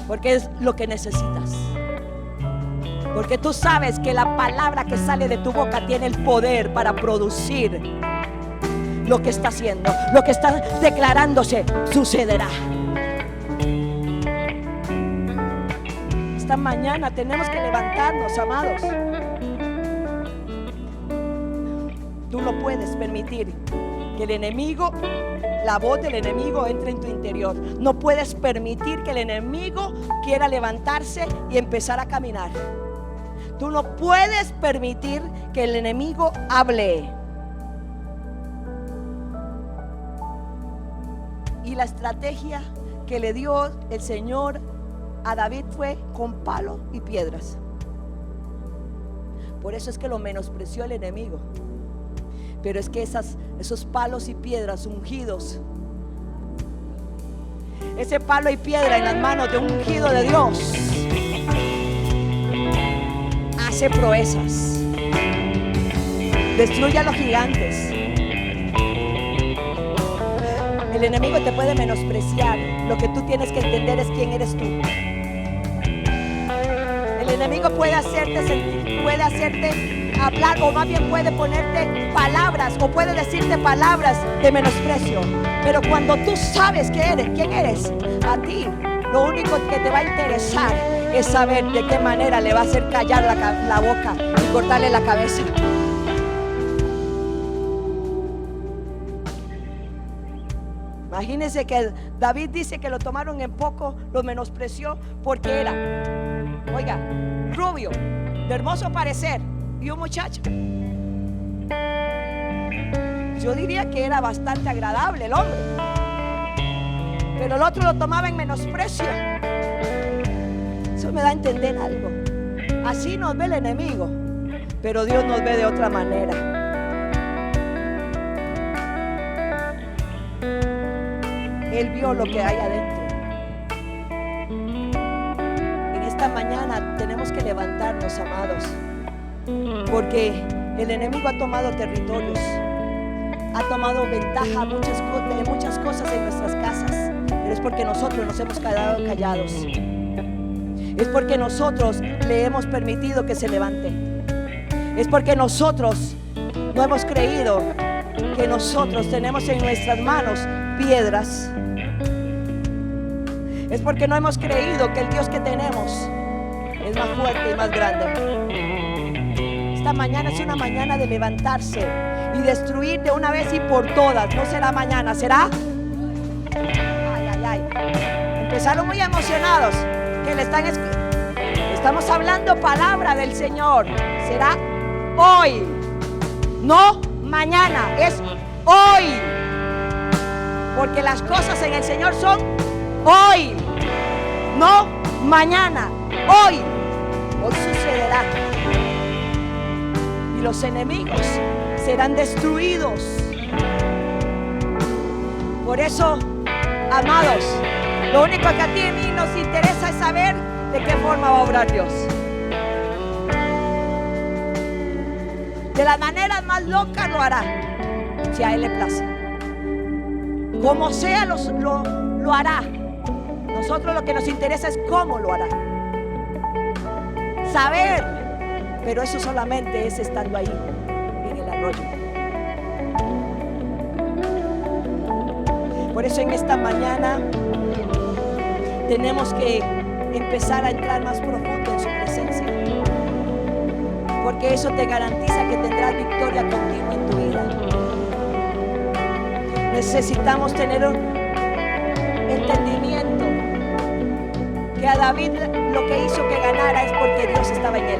porque es lo que necesitas. Porque tú sabes que la palabra que sale de tu boca tiene el poder para producir lo que está haciendo, lo que está declarándose, sucederá. Esta mañana tenemos que levantarnos, amados. Tú no puedes permitir que el enemigo, la voz del enemigo, entre en tu interior. No puedes permitir que el enemigo quiera levantarse y empezar a caminar. Tú no puedes permitir que el enemigo hable. Y la estrategia que le dio el Señor a David fue con palo y piedras. Por eso es que lo menospreció el enemigo. Pero es que esos palos y piedras ungidos, ese palo y piedra en las manos de un ungido de Dios, hace proezas, destruye a los gigantes. El enemigo te puede menospreciar. Lo que tú tienes que entender es quién eres tú. El enemigo puede hacerte sentir, puede hacerte hablar, o más bien puede ponerte palabras, o puede decirte palabras de menosprecio. Pero cuando tú sabes quién eres, a ti lo único que te va a interesar es saber de qué manera le va a hacer callar la boca y cortarle la cabeza. Imagínense que David dice que lo tomaron en poco, lo menospreció porque era, oiga, rubio, de hermoso parecer, y un muchacho. Yo diría que era bastante agradable el hombre, pero el otro lo tomaba en menosprecio. Eso me da a entender algo. Así nos ve el enemigo, pero Dios nos ve de otra manera. Él vio lo que hay adentro. En esta mañana tenemos que levantarnos, amados, porque el enemigo ha tomado territorios, ha tomado ventaja de muchas cosas en nuestras casas, pero es porque nosotros nos hemos quedado callados. Es porque nosotros le hemos permitido que se levante. Es porque nosotros no hemos creído que nosotros tenemos en nuestras manos piedras. Es porque no hemos creído que el Dios que tenemos es más fuerte y más grande. Esta mañana es una mañana de levantarse y destruir de una vez y por todas. No será mañana, será. Empezaron muy emocionados que le están Estamos hablando palabra del Señor. Será hoy, no mañana, es hoy. Porque las cosas en el Señor son hoy, no mañana, hoy. Hoy sucederá. Y los enemigos serán destruidos. Por eso, amados, lo único que a ti y a mí nos interesa es saber de qué forma va a obrar Dios. De la manera más loca lo hará, si a Él le place. Como sea lo hará. Nosotros lo que nos interesa es cómo lo hará. Saber, pero eso solamente es estando ahí, en el arroyo. Por eso en esta mañana tenemos que empezar a entrar más profundo en su presencia, porque eso te garantiza que tendrás victoria continua en tu vida. Necesitamos tener un entendimiento que a David lo que hizo que ganara es porque Dios estaba en él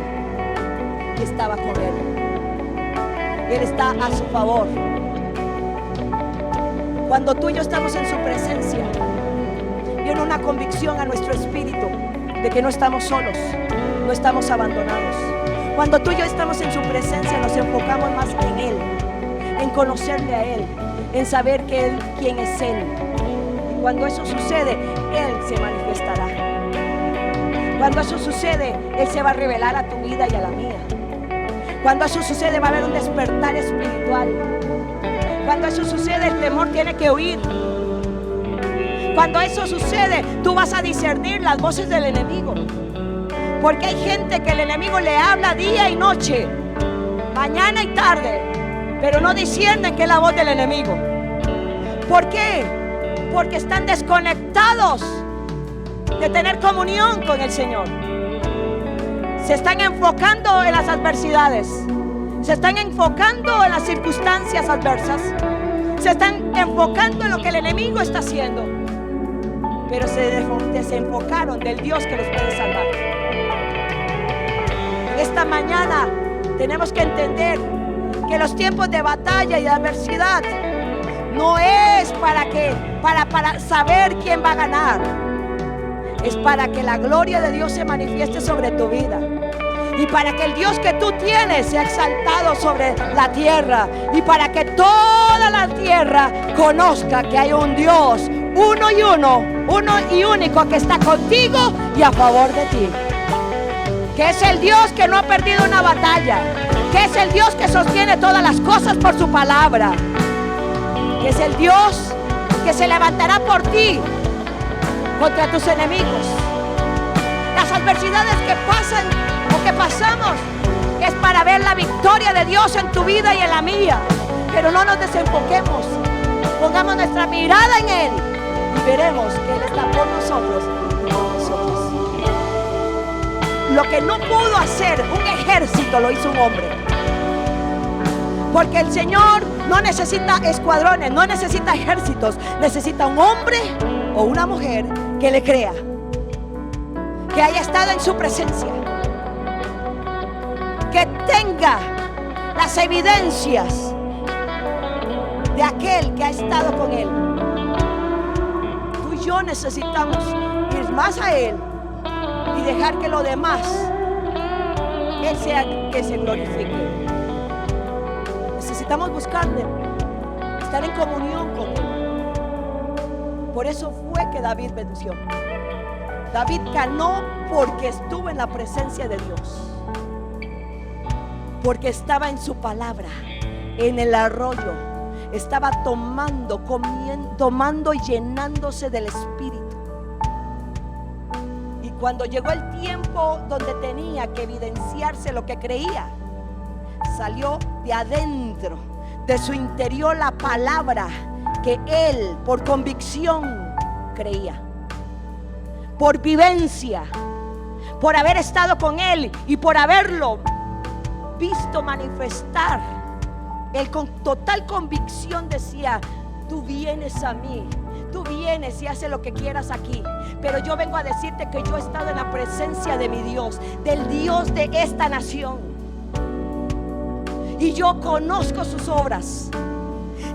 y estaba con él. Él está a su favor. Cuando tú y yo estamos en su presencia, viene una convicción a nuestro espíritu de que no estamos solos, no estamos abandonados. Cuando tú y yo estamos en su presencia, nos enfocamos más en Él, en conocerle a Él, en saber que Él, quién es Él. Y cuando eso sucede, Él se manifestará. Cuando eso sucede, Él se va a revelar a tu vida y a la mía. Cuando eso sucede, va a haber un despertar espiritual. Cuando eso sucede, el temor tiene que huir. Cuando eso sucede, tú vas a discernir las voces del enemigo. Porque hay gente que el enemigo le habla día y noche, mañana y tarde, pero no disciernen que es la voz del enemigo. ¿Por qué? Porque están desconectados de tener comunión con el Señor. Se están enfocando en las adversidades, se están enfocando en las circunstancias adversas, se están enfocando en lo que el enemigo está haciendo, pero se desenfocaron del Dios que los puede salvar. Esta mañana tenemos que entender que los tiempos de batalla y de adversidad no es para saber quién va a ganar. Es para que la gloria de Dios se manifieste sobre tu vida. Y para que el Dios que tú tienes sea exaltado sobre la tierra. Y para que toda la tierra conozca que hay un Dios, uno y único, que está contigo y a favor de ti. Que es el Dios que no ha perdido una batalla. Que es el Dios que sostiene todas las cosas por su palabra. Que es el Dios que se levantará por ti contra tus enemigos. Las adversidades que pasan o que pasamos es para ver la victoria de Dios en tu vida y en la mía. Pero no nos desenfoquemos. Pongamos nuestra mirada en Él y veremos que Él está por nosotros y por nosotros. Lo que no pudo hacer un ejército lo hizo un hombre. Porque el Señor no necesita escuadrones, no necesita ejércitos. Necesita un hombre o una mujer que le crea, que haya estado en su presencia, que tenga las evidencias de aquel que ha estado con Él. Tú y yo necesitamos ir más a Él y dejar que lo demás Él sea el que se glorifique. Necesitamos buscarle, estar en comunión con Él. Por eso fue que David venció. David ganó porque estuvo en la presencia de Dios, porque estaba en su palabra, en el arroyo. Estaba tomando y llenándose del Espíritu. Y cuando llegó el tiempo donde tenía que evidenciarse lo que creía, salió de adentro, de su interior, la palabra que él por convicción creía, por vivencia, por haber estado con Él y por haberlo visto manifestar. Él con total convicción decía: tú vienes a mí, tú vienes y haces lo que quieras aquí, Pero yo vengo a decirte que yo he estado en la presencia de mi Dios, del Dios de esta nación. Y yo conozco sus obras.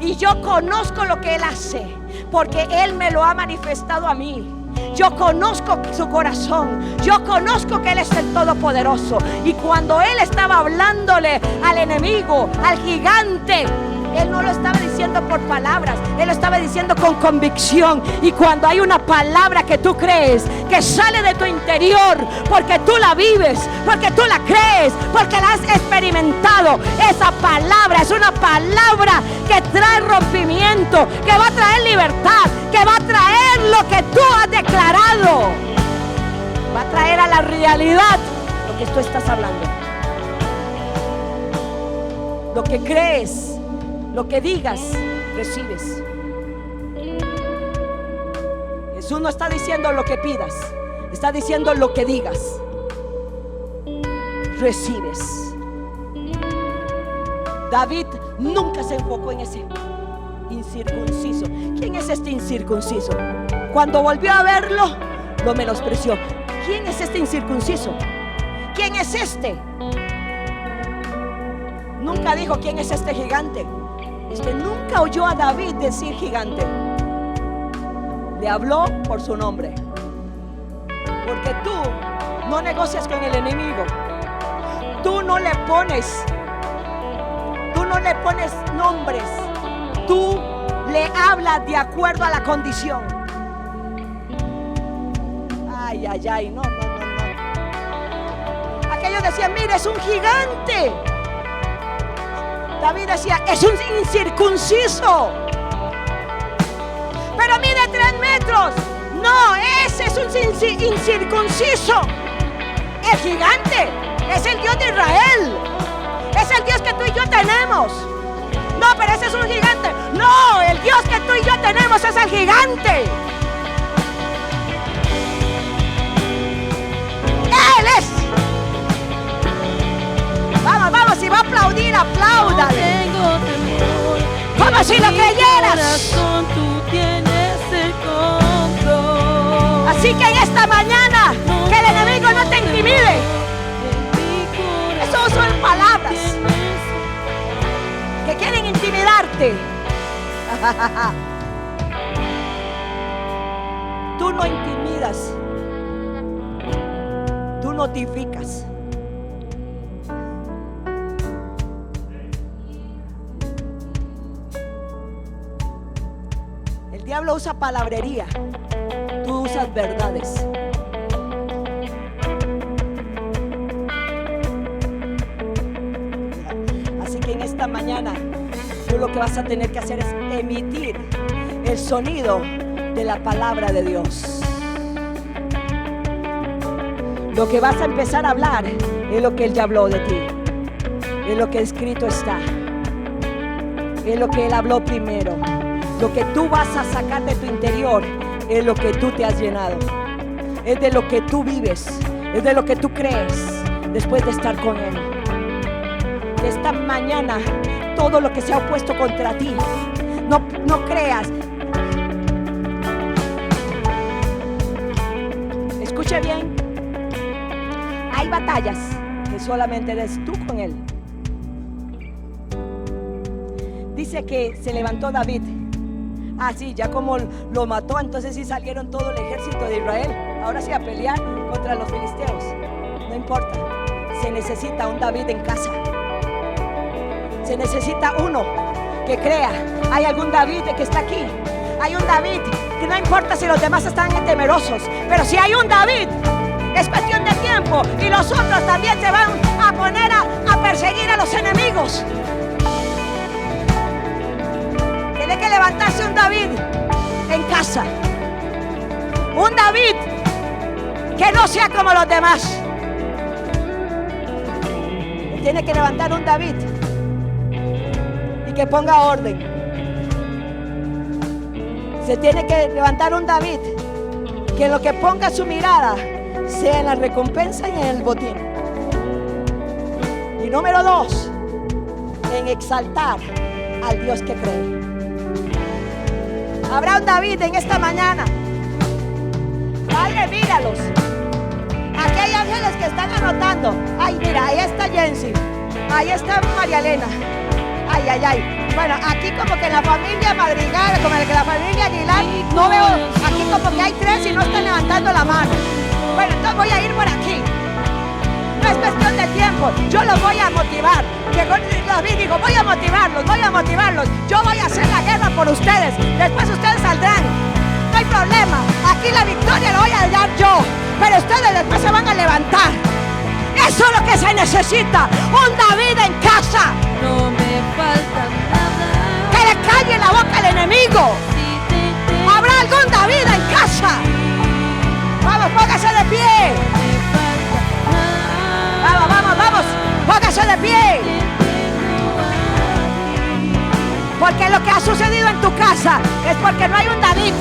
Y yo conozco lo que Él hace, porque Él me lo ha manifestado a mí. Yo conozco su corazón. Yo conozco que Él es el Todopoderoso. Y cuando Él estaba hablándole al enemigo, al gigante, Él no lo estaba diciendo por palabras, Él lo estaba diciendo con convicción. Y cuando hay una palabra que tú crees, que sale de tu interior, porque tú la vives, porque tú la crees, porque la has experimentado, esa palabra es una palabra que trae rompimiento, que va a traer libertad, que va a traer lo que tú has declarado, va a traer a la realidad lo que tú estás hablando, lo que crees. Lo que digas, recibes. Jesús no está diciendo lo que pidas, está diciendo lo que digas, recibes. David nunca se enfocó en ese incircunciso. ¿Quién es este incircunciso? Cuando volvió a verlo, lo menospreció. ¿Quién es este incircunciso? ¿Quién es este? Nunca dijo quién es este gigante. Nunca oyó a David decir gigante. Le habló por su nombre. Porque tú no negocias con el enemigo. Tú no le pones nombres. Tú le hablas de acuerdo a la condición. Ay, ay, ay, no. Aquellos decían, mira, es un gigante. David decía, es un incircunciso, pero mide 3 metros. No, ese es un incircunciso. El gigante es el Dios de Israel. Es el Dios que tú y yo tenemos. No, pero ese es un gigante. No, el Dios que tú y yo tenemos es el gigante. Él es. Vamos, si va a aplaudir, apláudale. Como si lo creyeras. Así que en esta mañana, que el enemigo no te intimide. Eso son palabras que quieren intimidarte. Tú no intimidas, tú notificas. El diablo usa palabrería, tú usas verdades. Así que en esta mañana tú lo que vas a tener que hacer es emitir el sonido de la palabra de Dios. Lo que vas a empezar a hablar es lo que Él ya habló de ti, es lo que escrito está, es lo que Él habló primero. Lo que tú vas a sacar de tu interior es lo que tú te has llenado, es de lo que tú vives, es de lo que tú crees después de estar con Él. Esta mañana, todo lo que se ha opuesto contra ti, no creas. Escuche bien, hay batallas que solamente eres tú con Él. Dice que se levantó David. Sí, ya como lo mató, entonces sí salieron todo el ejército de Israel. Ahora sí a pelear contra los filisteos. No importa, se necesita un David en casa. Se necesita uno que crea. Hay algún David que está aquí. Hay un David que no importa si los demás están temerosos, pero si hay un David, es cuestión de tiempo y los otros también se van a poner a perseguir a los enemigos. Tiene que levantarse un David en casa. Un David que no sea como los demás. Tiene que levantar un David y que ponga orden. Se tiene que levantar un David que en lo que ponga su mirada sea en la recompensa y en el botín. Y número 2, en exaltar al Dios que cree. Habrá un David en esta mañana. Alguien míralos. Aquí hay ángeles que están anotando. Ay, mira, ahí está Jensi. Ahí está María Elena. Ay, ay, ay. Bueno, aquí como que la familia Madrigal, como que la familia Aguilar, no veo. Aquí como que hay 3 y no están levantando la mano. Bueno, entonces voy a ir por aquí. No es cuestión de tiempo. Yo los voy a motivar. Llegó David y dijo, voy a motivarlos. Yo voy a hacer la guerra por ustedes. Después ustedes saldrán. No hay problema. Aquí la victoria la voy a dar yo. Pero ustedes después se van a levantar. Eso es lo que se necesita. Un David en casa. No me falta nada. Que le calle la boca al enemigo. ¿Habrá algún David en casa? Vamos, póngase de pie. Vamos. Póngase de pie. Porque lo que ha sucedido en tu casa es porque no hay un David.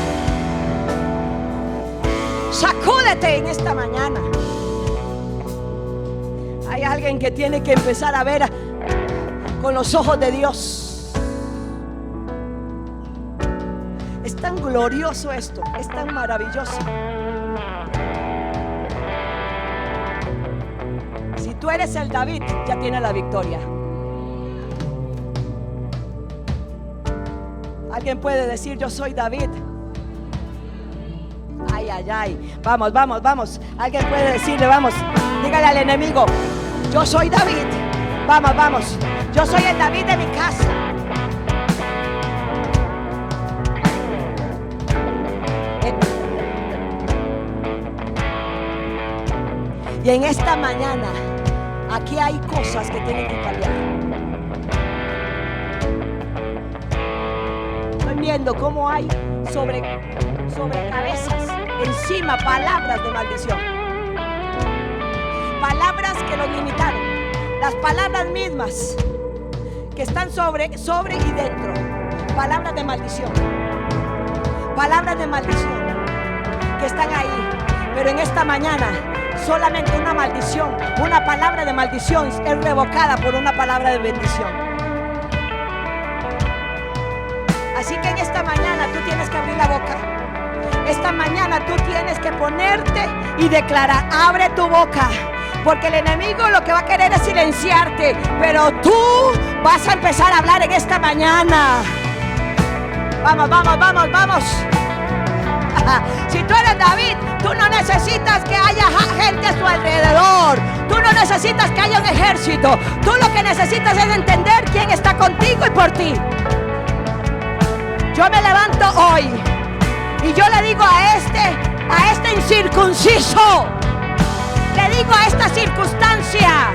Sacúdete en esta mañana. Hay alguien que tiene que empezar a ver con los ojos de Dios. Es tan glorioso esto, es tan maravilloso. Si tú eres el David, ya tienes la victoria. Alguien puede decir, yo soy David. Ay, ay, ay. Vamos. Alguien puede decirle, vamos. Dígale al enemigo, yo soy David. Vamos. Yo soy el David de mi casa. Y en esta mañana, aquí hay cosas que tienen que cambiar. Estoy viendo cómo hay sobre cabezas, encima palabras de maldición. Palabras que los limitaron. Las palabras mismas que están sobre y dentro. Palabras de maldición. Palabras de maldición que están ahí. Pero en esta mañana solamente una maldición, una palabra de maldición es revocada por una palabra de bendición. Así que en esta mañana tú tienes que abrir la boca. Esta mañana tú tienes que ponerte y declarar, abre tu boca. Porque el enemigo lo que va a querer es silenciarte, pero tú vas a empezar a hablar en esta mañana. Vamos. Si tú eres David, tú no necesitas que haya gente a tu alrededor. Tú no necesitas que haya un ejército. Tú lo que necesitas es entender quién está contigo y por ti. Yo me levanto hoy y yo le digo a este incircunciso, le digo a esta circunstancia,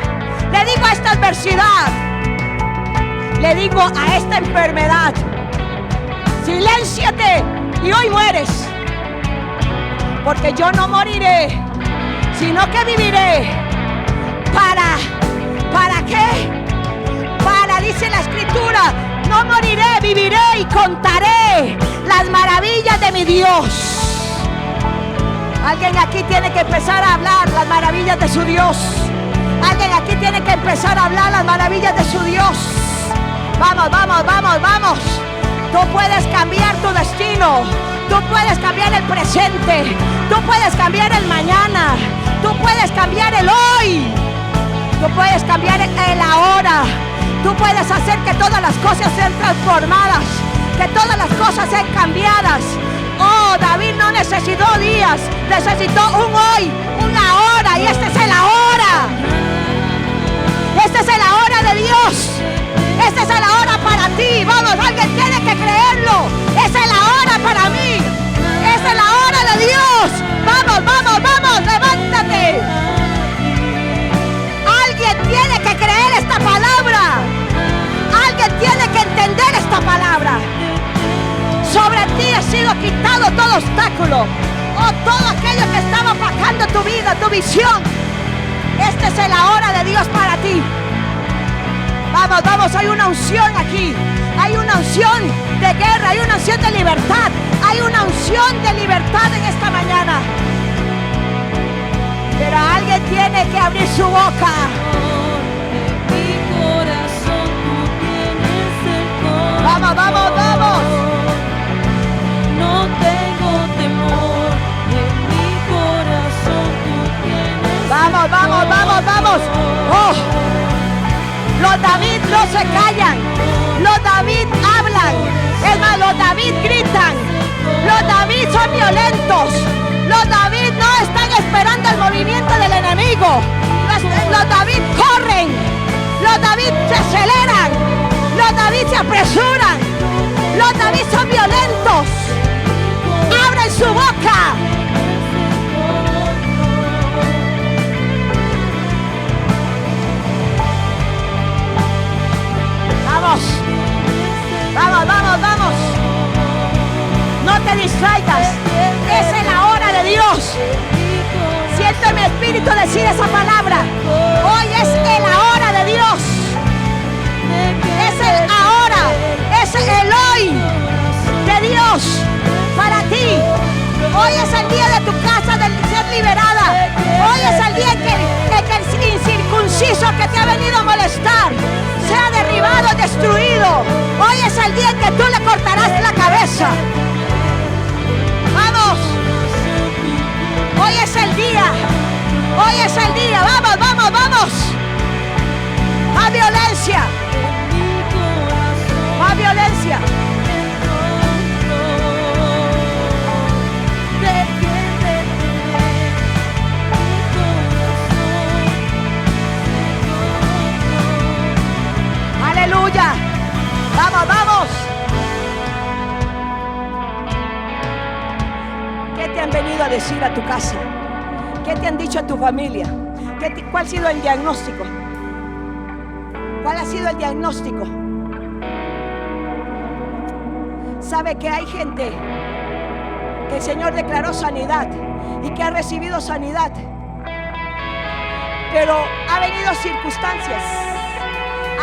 le digo a esta adversidad, le digo a esta enfermedad, silénciate y hoy mueres. Porque yo no moriré, sino que viviré. ¿Para qué? Dice la escritura, no moriré, viviré y contaré las maravillas de mi Dios. Alguien aquí tiene que empezar a hablar las maravillas de su Dios. Alguien aquí tiene que empezar a hablar las maravillas de su Dios. Vamos. Tú puedes cambiar tu destino. Tú puedes cambiar el presente. Tú puedes cambiar el mañana. Tú puedes cambiar el hoy. Tú puedes cambiar el ahora. Tú puedes hacer que todas las cosas sean transformadas. Que todas las cosas sean cambiadas. Oh, David no necesitó días. Necesitó un hoy, una hora. Y este es el ahora. Este es el ahora de Dios. Este es el ahora para ti. Vamos, alguien tiene que creerlo. Es el ahora para mí. Es el ahora de Dios. Vamos, levántate. Alguien tiene que creer esta palabra. Alguien tiene que entender esta palabra. Sobre ti ha sido quitado todo obstáculo. Oh, todo aquello que estaba opacando tu vida, tu visión. Este es el ahora de Dios para ti. Vamos, hay una unción aquí. Hay una unción de guerra, hay una unción de libertad. Hay una unción de libertad en esta mañana. Pero alguien tiene que abrir su boca. En mi corazón tú tienes el control. Vamos. No tengo temor. En mi Vamos, vamos, vamos, vamos. Oh, los David no se callan. Los David hablan. Es más, los David gritan. Los David son violentos. Los David no están esperando el movimiento del enemigo. Los David corren. Los David se aceleran. Los David se apresuran. Los David son violentos. Abren su boca. Vamos. Vamos, vamos, vamos. No te distraigas. Esa es la hora de Dios. Siento en mi espíritu decir esa palabra. Hoy es la hora de Dios. Es el ahora. Es el hoy de Dios para ti. Hoy es el día de tu casa de ser liberada. Hoy es el día que el incircunciso que te ha venido a molestar sea derribado, destruido. Hoy es el día en que tú le cortarás la cabeza. Vamos. Hoy es el día. Hoy es el día. Vamos, vamos, vamos. Más violencia. Más violencia. Aleluya. Vamos, vamos. ¿Qué te han venido a decir a tu casa? ¿Qué te han dicho a tu familia? ¿Cuál ha sido el diagnóstico? ¿Cuál ha sido el diagnóstico? Sabe que hay gente que el Señor declaró sanidad y que ha recibido sanidad, pero ha venido circunstancias,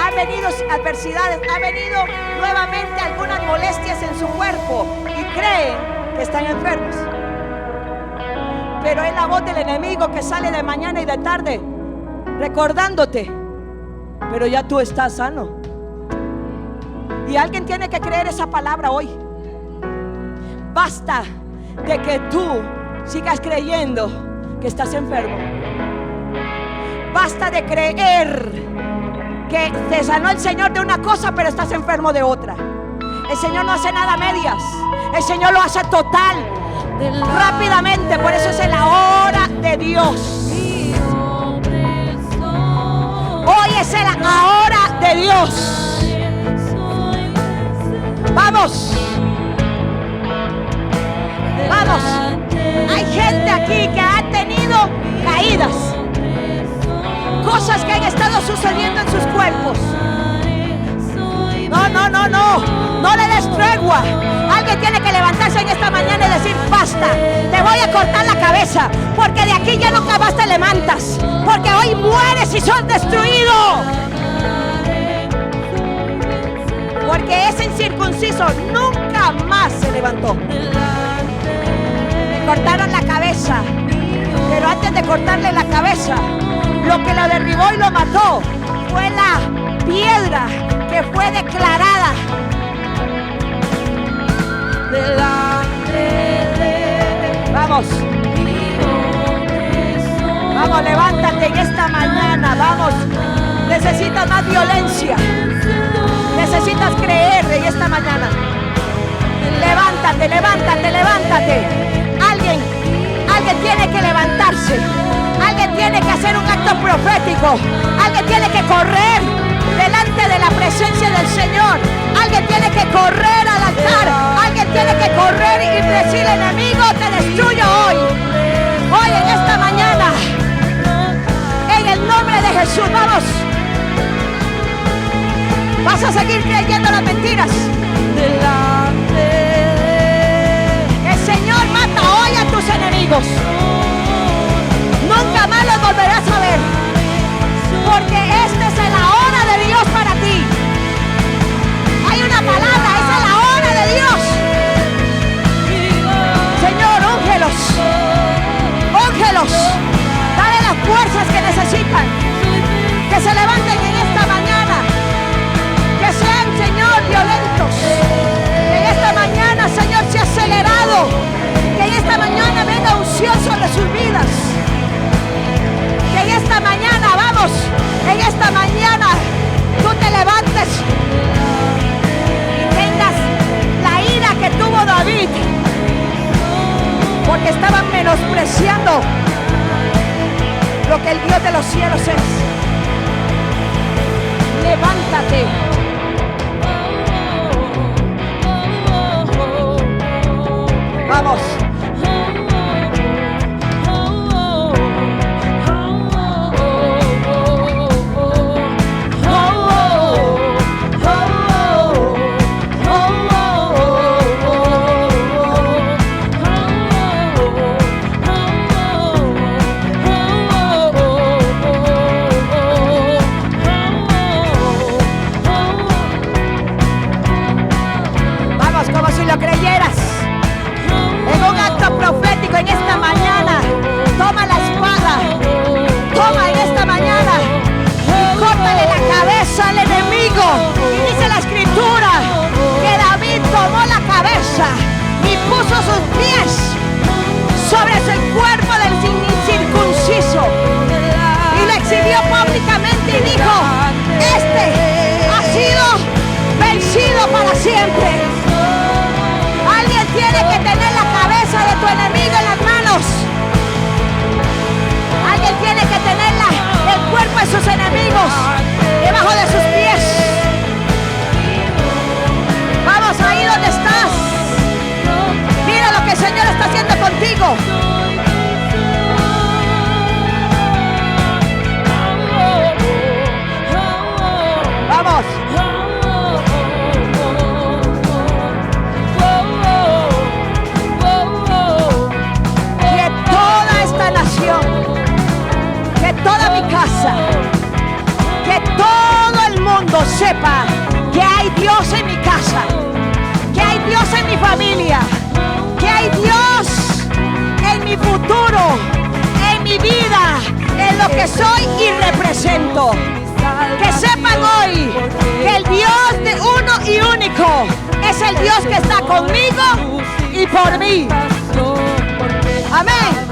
han venido adversidades, ha venido nuevamente algunas molestias en su cuerpo y creen que están enfermos. Pero es la voz del enemigo que sale de mañana y de tarde recordándote, pero ya tú estás sano. Y alguien tiene que creer esa palabra hoy. Basta de que tú sigas creyendo que estás enfermo. Basta de creer que te sanó el Señor de una cosa, pero estás enfermo de otra. El Señor no hace nada a medias. El Señor lo hace total, rápidamente. Por eso es la hora de Dios. Hoy es la hora de Dios. Vamos. Vamos. Hay gente aquí que ha tenido caídas, cosas que han estado sucediendo en sus cuerpos. No, no, no, no. No le des tregua. Alguien tiene que levantarse en esta mañana y decir: basta, te voy a cortar la cabeza, porque de aquí ya nunca más te levantas, porque hoy mueres y sos destruido. Porque ese incircunciso nunca más se levantó. Le cortaron la cabeza, pero antes de cortarle la cabeza, lo que lo derribó y lo mató fue la piedra que fue declarada. Vamos. Vamos, levántate en esta mañana. Vamos. Necesitas más violencia. Necesitas creer en esta mañana. Levántate, levántate, levántate. Alguien tiene que levantarse. Alguien tiene que hacer un acto profético. Alguien tiene que correr delante de la presencia del Señor. Alguien tiene que correr al altar. Alguien tiene que correr y decirle: enemigo, te destruyo hoy. Hoy en esta mañana. En el nombre de Jesús, vamos. Vas a seguir creyendo las mentiras. El Señor mata hoy a tus enemigos. Nunca más los volverás a ver, porque esta es la hora de Dios para ti. Hay una palabra, esa es la hora de Dios. Señor, úngelos, úngelos, dale las fuerzas que necesitan, que se levanten en esta mañana, que sean, Señor, violentos, que en esta mañana, Señor, sea acelerado, que en esta mañana venga unción sobre sus vidas, que en apreciando lo que el Dios de los cielos es. Levántate. Vamos. Lo creyeras, en un acto profético en esta mañana, toma la espada, toma en esta mañana y córtale la cabeza al enemigo. Y dice la escritura que David tomó la cabeza y puso sus pies sobre el cuerpo del incircunciso y lo exhibió públicamente y dijo: este ha sido vencido para siempre. Alguien tiene que tener la cabeza de tu enemigo en las manos. Alguien tiene que tener el cuerpo de sus enemigos debajo de sus pies. Vamos, ahí donde estás. Mira lo que el Señor está haciendo contigo. Vamos. Que toda mi casa, que todo el mundo sepa que hay Dios en mi casa, que hay Dios en mi familia, que hay Dios en mi futuro, en mi vida, en lo que soy y represento. Que sepan hoy que el Dios de uno y único es el Dios que está conmigo y por mí. Amén.